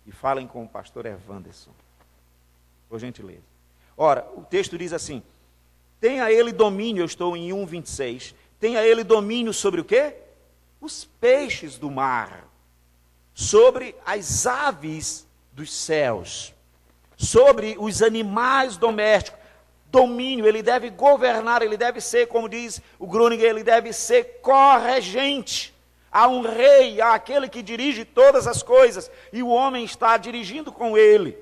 e falem com o pastor Evanderson, por gentileza. Ora, o texto diz assim, tenha ele domínio, eu estou em 1:26, tenha ele domínio sobre o quê? Os peixes do mar, sobre as aves dos céus, sobre os animais domésticos. Domínio, ele deve governar, ele deve ser, como diz o Gruninger, ele deve ser corregente. Há um rei, há aquele que dirige todas as coisas, e o homem está dirigindo com ele.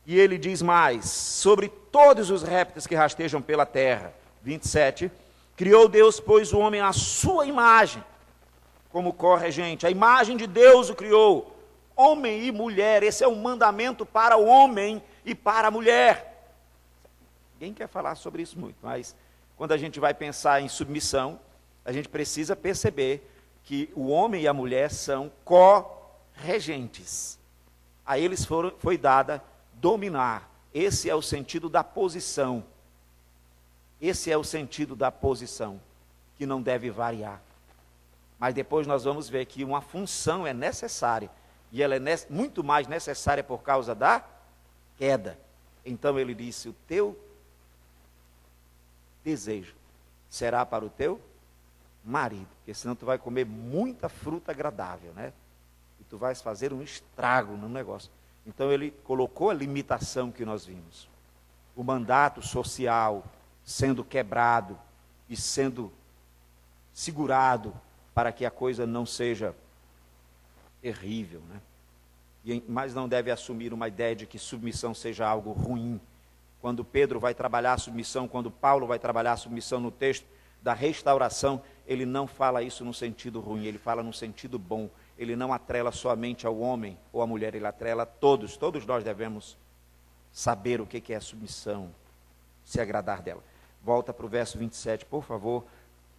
E ele diz mais, sobre todos os répteis que rastejam pela terra. 27, criou Deus, pois, o homem à sua imagem, como corregente. A imagem de Deus o criou, homem e mulher. Esse é um mandamento para o homem e para a mulher. Ninguém quer falar sobre isso muito, mas quando a gente vai pensar em submissão, a gente precisa perceber que o homem e a mulher são corregentes. A eles foi dada dominar. Esse é o sentido da posição. Esse é o sentido da posição, que não deve variar. Mas depois nós vamos ver que uma função é necessária, e ela é muito mais necessária por causa da queda. Então ele disse, o teu desejo será para o teu marido, porque senão tu vai comer muita fruta agradável, né? E tu vais fazer um estrago no negócio. Então ele colocou a limitação que nós vimos. O mandato social sendo quebrado e sendo segurado para que a coisa não seja terrível, né? Mas não deve assumir uma ideia de que submissão seja algo ruim. Quando Pedro vai trabalhar a submissão, quando Paulo vai trabalhar a submissão no texto da restauração, ele não fala isso no sentido ruim, ele fala no sentido bom. Ele não atrela somente ao homem ou à mulher, ele atrela a todos. Todos nós devemos saber o que é submissão, se agradar dela. Volta para o verso 27, por favor,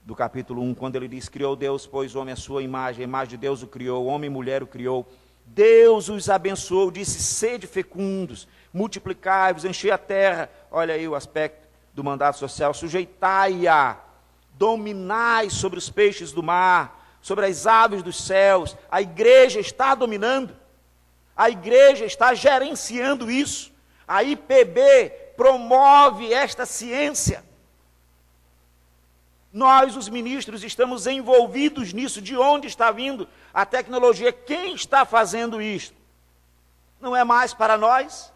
do capítulo 1, quando ele diz, criou Deus, pois o homem à sua imagem, a imagem de Deus o criou, homem e mulher o criou. Deus os abençoou, disse, sede fecundos, multiplicai-vos, enchei a terra. Olha aí o aspecto do mandato social, sujeitai-a, dominai sobre os peixes do mar, sobre as aves dos céus. A igreja está dominando, a igreja está gerenciando isso. A IPB promove esta ciência. Nós, os ministros, estamos envolvidos nisso. De onde está vindo a tecnologia? Quem está fazendo isto? Não é mais para nós?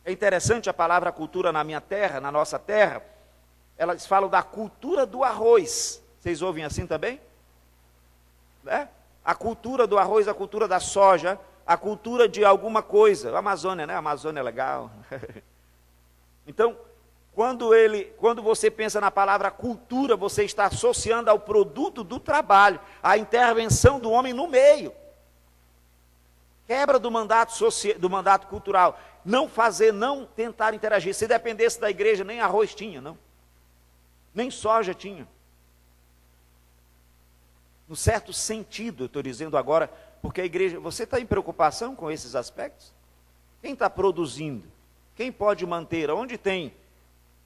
É interessante a palavra cultura na minha terra, na nossa terra. Elas falam da cultura do arroz. Vocês ouvem assim também? Né? A cultura do arroz, a cultura da soja, a cultura de alguma coisa. A Amazônia, né? A Amazônia é legal. Então, quando você pensa na palavra cultura, você está associando ao produto do trabalho, à intervenção do homem no meio. Quebra do mandato cultural. Não fazer, não tentar interagir. Se dependesse da igreja, nem arroz tinha, não. Nem soja tinha. No certo sentido, eu estou dizendo agora, porque a igreja... Você está em preocupação com esses aspectos? Quem está produzindo? Quem pode manter? Onde tem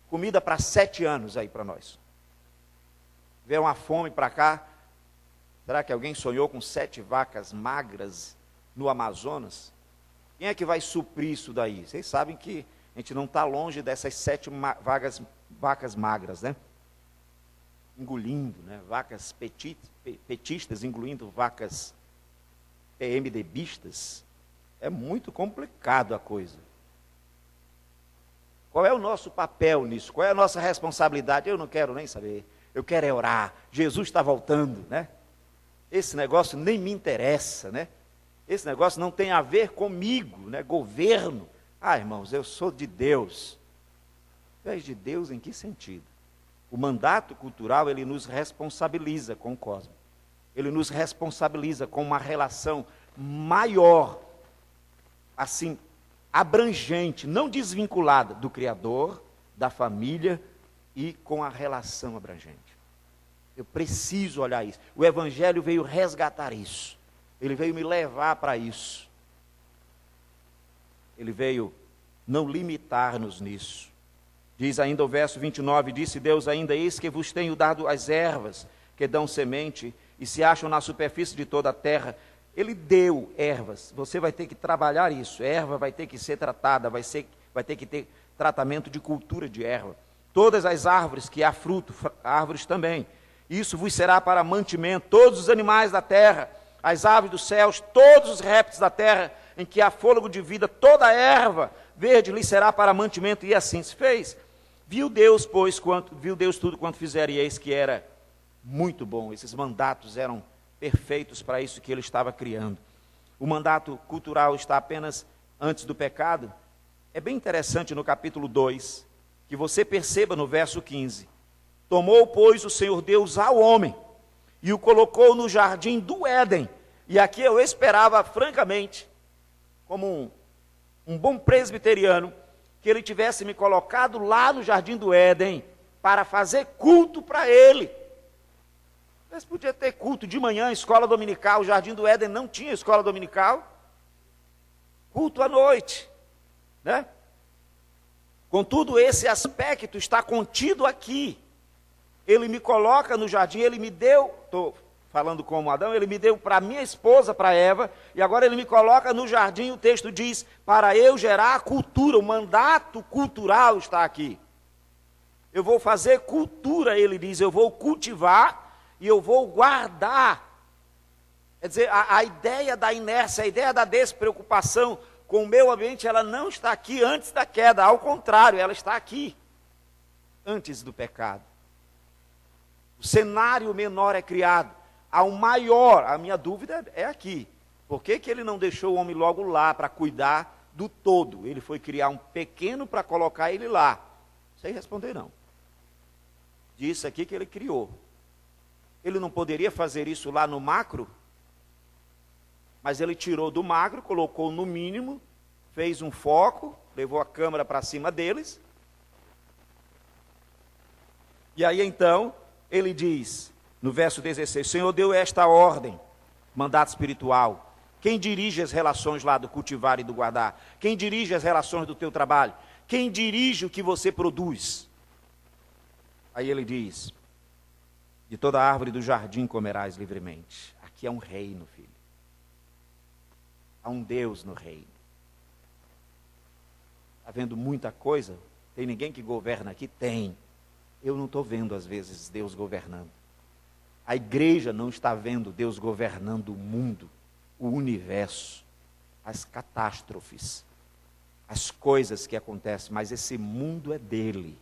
comida para 7 anos aí para nós? Vê uma fome para cá. Será que alguém sonhou com 7 vacas magras no Amazonas? Quem é que vai suprir isso daí? Vocês sabem que a gente não está longe dessas 7 vacas magras, né? Engolindo, né? Vacas petistas, engolindo vacas PMDBistas. É muito complicado a coisa. Qual é o nosso papel nisso? Qual é a nossa responsabilidade? Eu não quero nem saber. Eu quero é orar. Jesus está voltando, né? Esse negócio nem me interessa, né? Esse negócio não tem a ver comigo, né? Governo. Ah, irmãos, eu sou de Deus. Tu és de Deus em que sentido? O mandato cultural, ele nos responsabiliza com o cosmos. Ele nos responsabiliza com uma relação maior, assim, abrangente, não desvinculada do Criador, da família e com a relação abrangente. Eu preciso olhar isso. O Evangelho veio resgatar isso. Ele veio me levar para isso. Ele veio não limitar-nos nisso. Diz ainda o verso 29, disse Deus ainda, eis que vos tenho dado as ervas que dão semente e se acham na superfície de toda a terra. Ele deu ervas, você vai ter que trabalhar isso, erva vai ter que ser tratada, vai ter que ter tratamento de cultura de erva. Todas as árvores que há fruto, árvores também. Isso vos será para mantimento, todos os animais da terra, as aves dos céus, todos os répteis da terra, em que há fôlego de vida, toda a erva verde lhe será para mantimento, e assim se fez. Viu Deus tudo quanto fizera, e eis que era muito bom. Esses mandatos eram perfeitos para isso que ele estava criando. O mandato cultural está apenas antes do pecado. É bem interessante no capítulo 2, que você perceba no verso 15. Tomou, pois, o Senhor Deus ao homem, e o colocou no jardim do Éden. E aqui eu esperava, francamente, como um bom presbiteriano, que ele tivesse me colocado lá no jardim do Éden, para fazer culto para ele. Mas podia ter culto de manhã, escola dominical. O jardim do Éden não tinha escola dominical. Culto à noite, né? Contudo, esse aspecto está contido aqui. Ele me coloca no jardim, ele me deu, estou falando como Adão, ele me deu para minha esposa, para Eva, e agora ele me coloca no jardim, o texto diz, para eu gerar a cultura, o mandato cultural está aqui. Eu vou fazer cultura, ele diz, eu vou cultivar e eu vou guardar. Quer dizer, a ideia da inércia, a ideia da despreocupação com o meio ambiente, ela não está aqui antes da queda, ao contrário, ela está aqui, antes do pecado. O cenário menor é criado, ao maior, a minha dúvida é aqui, por que ele não deixou o homem logo lá para cuidar do todo? Ele foi criar um pequeno para colocar ele lá, sem responder não. Disse aqui que ele criou. Ele não poderia fazer isso lá no macro? Mas ele tirou do macro, colocou no mínimo, fez um foco, levou a câmera para cima deles. E aí então, ele diz, no verso 16, o Senhor deu esta ordem, mandato espiritual. Quem dirige as relações lá do cultivar e do guardar? Quem dirige as relações do teu trabalho? Quem dirige o que você produz? Aí ele diz, de toda árvore do jardim comerás livremente. Aqui é um reino, filho. Há um Deus no reino. Está vendo muita coisa? Tem ninguém que governa aqui? Tem. Eu não estou vendo, às vezes, Deus governando. A igreja não está vendo Deus governando o mundo, o universo, as catástrofes, as coisas que acontecem, mas esse mundo é dele.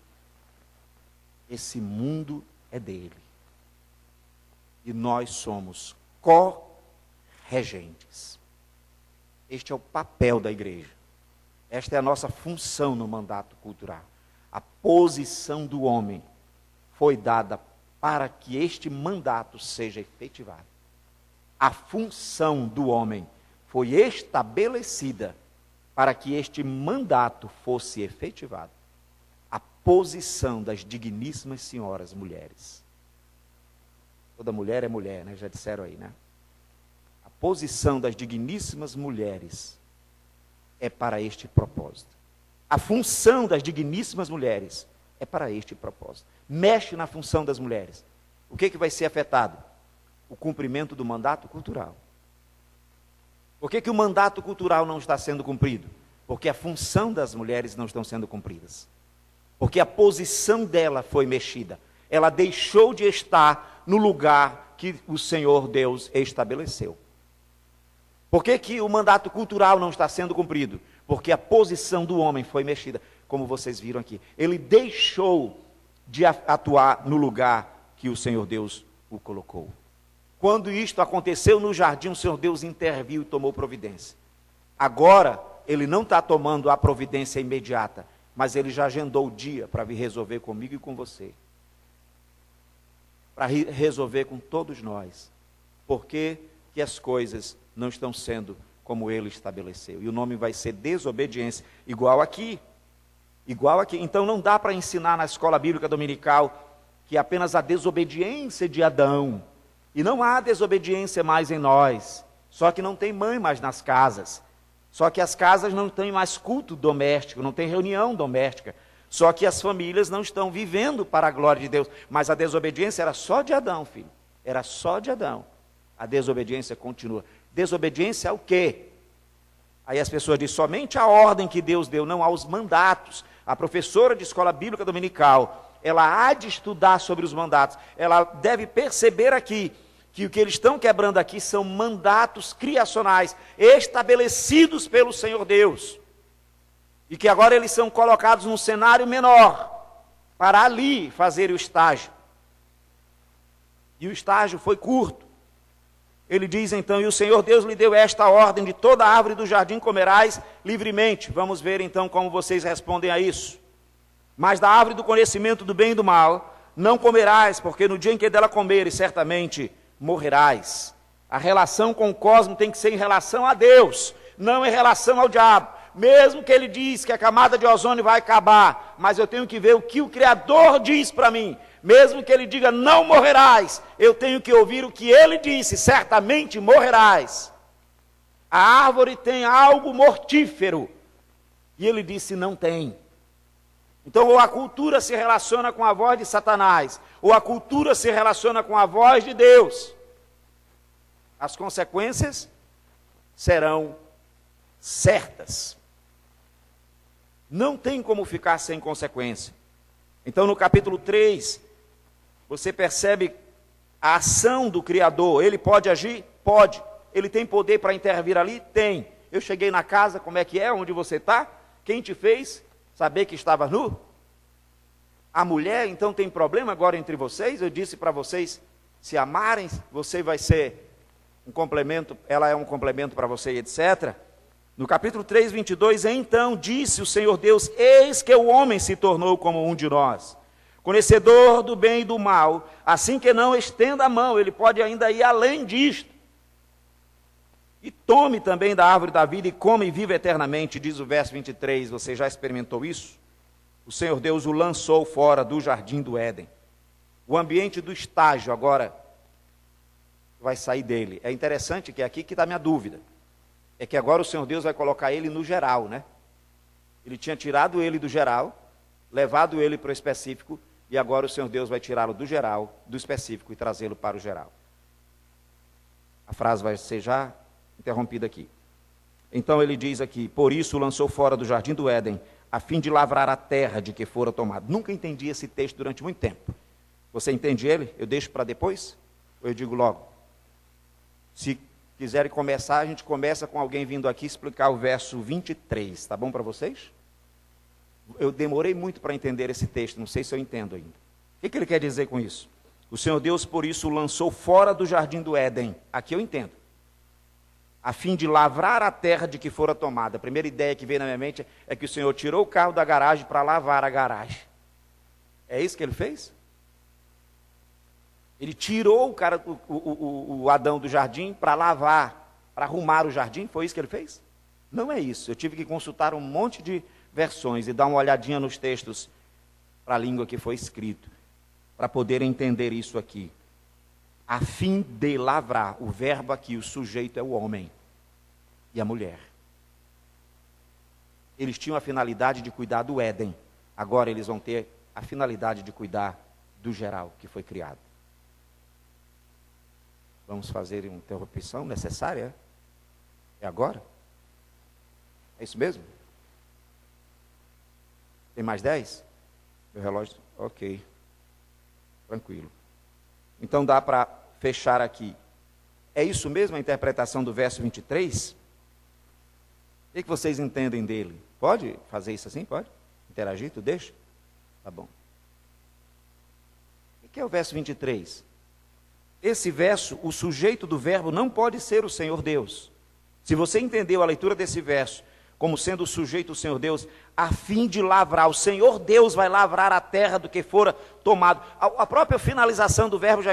Esse mundo é dele. E nós somos co-regentes. Este é o papel da igreja. Esta é a nossa função no mandato cultural. A posição do homem foi dada para que este mandato seja efetivado. A função do homem foi estabelecida para que este mandato fosse efetivado. A posição das digníssimas senhoras mulheres. Toda mulher é mulher, né? Já disseram aí, né? A posição das digníssimas mulheres é para este propósito. A função das digníssimas mulheres é para este propósito. Mexe na função das mulheres. O que vai ser afetado? O cumprimento do mandato cultural. Por que o mandato cultural não está sendo cumprido? Porque a função das mulheres não estão sendo cumpridas. Porque a posição dela foi mexida. Ela deixou de estar no lugar que o Senhor Deus estabeleceu. Por que o mandato cultural não está sendo cumprido? Porque a posição do homem foi mexida, como vocês viram aqui. Ele deixou de atuar no lugar que o Senhor Deus o colocou. Quando isto aconteceu no jardim, o Senhor Deus interviu e tomou providência. Agora, ele não está tomando a providência imediata, mas ele já agendou o dia para vir resolver comigo e com você. Para resolver com todos nós. Por que as coisas não estão sendo como ele estabeleceu? E o nome vai ser desobediência, igual aqui. Igual aqui. Então não dá para ensinar na escola bíblica dominical que apenas a desobediência de Adão. E não há desobediência mais em nós. Só que não tem mãe mais nas casas. Só que as casas não têm mais culto doméstico, não tem reunião doméstica. Só que as famílias não estão vivendo para a glória de Deus. Mas a desobediência era só de Adão, filho. Era só de Adão. A desobediência continua. Desobediência ao quê? Aí as pessoas dizem, somente a ordem que Deus deu, não aos mandatos. A professora de escola bíblica dominical, ela há de estudar sobre os mandatos. Ela deve perceber aqui, que o que eles estão quebrando aqui são mandatos criacionais, estabelecidos pelo Senhor Deus. E que agora eles são colocados num cenário menor, para ali fazer o estágio. E o estágio foi curto. Ele diz então, e o Senhor Deus lhe deu esta ordem, de toda árvore do jardim comerás livremente. Vamos ver então como vocês respondem a isso. Mas da árvore do conhecimento do bem e do mal, não comerás, porque no dia em que dela comeres, certamente morrerás. A relação com o cosmos tem que ser em relação a Deus, não em relação ao diabo. Mesmo que ele diz que a camada de ozônio vai acabar, mas eu tenho que ver o que o Criador diz para mim. Mesmo que ele diga, não morrerás, eu tenho que ouvir o que ele disse, certamente morrerás. A árvore tem algo mortífero. E ele disse, não tem. Então, ou a cultura se relaciona com a voz de Satanás, ou a cultura se relaciona com a voz de Deus. As consequências serão certas. Não tem como ficar sem consequência. Então, no capítulo 3, você percebe a ação do Criador. Ele pode agir? Pode. Ele tem poder para intervir ali? Tem. Eu cheguei na casa, como é que é? Onde você está? Quem te fez saber que estava nu? A mulher, então, tem problema agora entre vocês? Eu disse para vocês, se amarem, você vai ser um complemento, ela é um complemento para você, etc. No capítulo 3, 22, então disse o Senhor Deus, eis que o homem se tornou como um de nós, conhecedor do bem e do mal, assim que não estenda a mão, ele pode ainda ir além disto. E tome também da árvore da vida e come e viva eternamente, diz o verso 23, você já experimentou isso? O Senhor Deus o lançou fora do jardim do Éden. O ambiente do estágio agora vai sair dele. É interessante que é aqui que está a minha dúvida. É que agora o Senhor Deus vai colocar ele no geral, né? Ele tinha tirado ele do geral, levado ele para o específico, e agora o Senhor Deus vai tirá-lo do geral, do específico, e trazê-lo para o geral. A frase vai ser já interrompida aqui. Então ele diz aqui, por isso o lançou fora do jardim do Éden, a fim de lavrar a terra de que fora tomado. Nunca entendi esse texto durante muito tempo. Você entende ele? Eu deixo para depois? Ou eu digo logo? Se quiserem começar, a gente começa com alguém vindo aqui explicar o verso 23. Tá bom para vocês? Eu demorei muito para entender esse texto, não sei se eu entendo ainda. O que ele quer dizer com isso? O Senhor Deus, por isso, o lançou fora do jardim do Éden. Aqui eu entendo. a fim de lavrar a terra de que fora tomada. A primeira ideia que veio na minha mente é que o Senhor tirou o carro da garagem para lavar a garagem. É isso que ele fez? Ele tirou o Adão do jardim para lavar, para arrumar o jardim? Foi isso que ele fez? Não é isso. Eu tive que consultar um monte de versões e dar uma olhadinha nos textos para a língua que foi escrito, para poder entender isso aqui. A fim de lavrar, o verbo aqui, o sujeito é o homem e a mulher. Eles tinham a finalidade de cuidar do Éden, agora eles vão ter a finalidade de cuidar do geral que foi criado. Vamos fazer uma interrupção necessária? É agora? É isso mesmo? Tem mais 10? Meu relógio? Ok. Tranquilo. Então dá para fechar aqui. É isso mesmo a interpretação do verso 23? O que vocês entendem dele? Pode fazer isso assim? Pode? Interagir? Tu deixa? Tá bom. O que é o verso 23? Esse verso, o sujeito do verbo não pode ser o Senhor Deus. Se você entendeu a leitura desse verso como sendo o sujeito o Senhor Deus, a fim de lavrar, o Senhor Deus vai lavrar a terra do que fora tomado. A própria finalização do verbo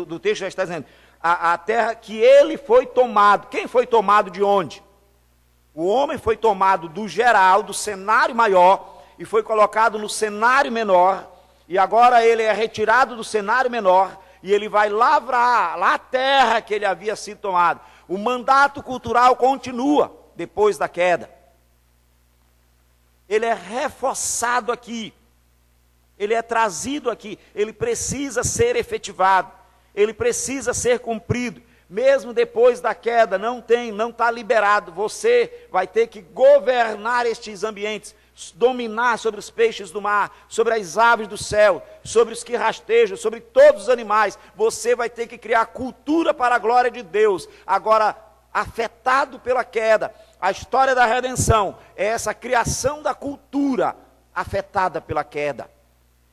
do texto já está dizendo, a terra que ele foi tomado. Quem foi tomado de onde? O homem foi tomado do geral, do cenário maior, e foi colocado no cenário menor, e agora ele é retirado do cenário menor, e ele vai lavrar lá a terra que ele havia sido tomado. O mandato cultural continua depois da queda. Ele é reforçado aqui. Ele é trazido aqui. Ele precisa ser efetivado. Ele precisa ser cumprido. Mesmo depois da queda, não está liberado. Você vai ter que governar estes ambientes, dominar sobre os peixes do mar, sobre as aves do céu, sobre os que rastejam, sobre todos os animais. Você vai ter que criar cultura para a glória de Deus. Agora, afetado pela queda, a história da redenção é essa criação da cultura afetada pela queda.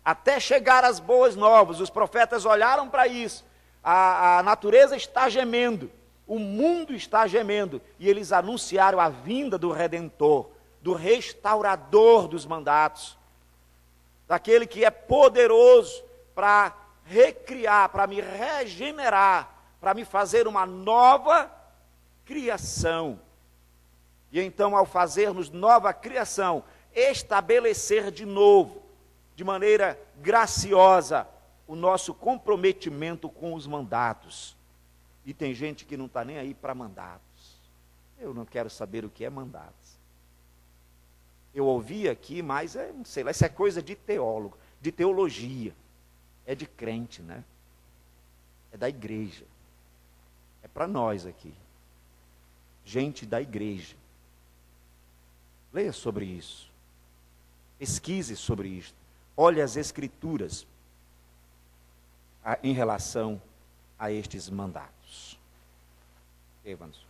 Até chegar às boas novas, os profetas olharam para isso. A natureza está gemendo, o mundo está gemendo, e eles anunciaram a vinda do Redentor, do restaurador dos mandatos, daquele que é poderoso para recriar, para me regenerar, para me fazer uma nova criação. E então, ao fazermos nova criação, estabelecer de novo, de maneira graciosa, o nosso comprometimento com os mandatos. E tem gente que não está nem aí para mandatos. Eu não quero saber o que é mandatos. Eu ouvi aqui, mas não sei lá, isso é coisa de teólogo, de teologia. É de crente, né? É da igreja. É para nós aqui. Gente da igreja. Leia sobre isso. Pesquise sobre isso. Olhe as escrituras em relação a estes mandatos. Evandro.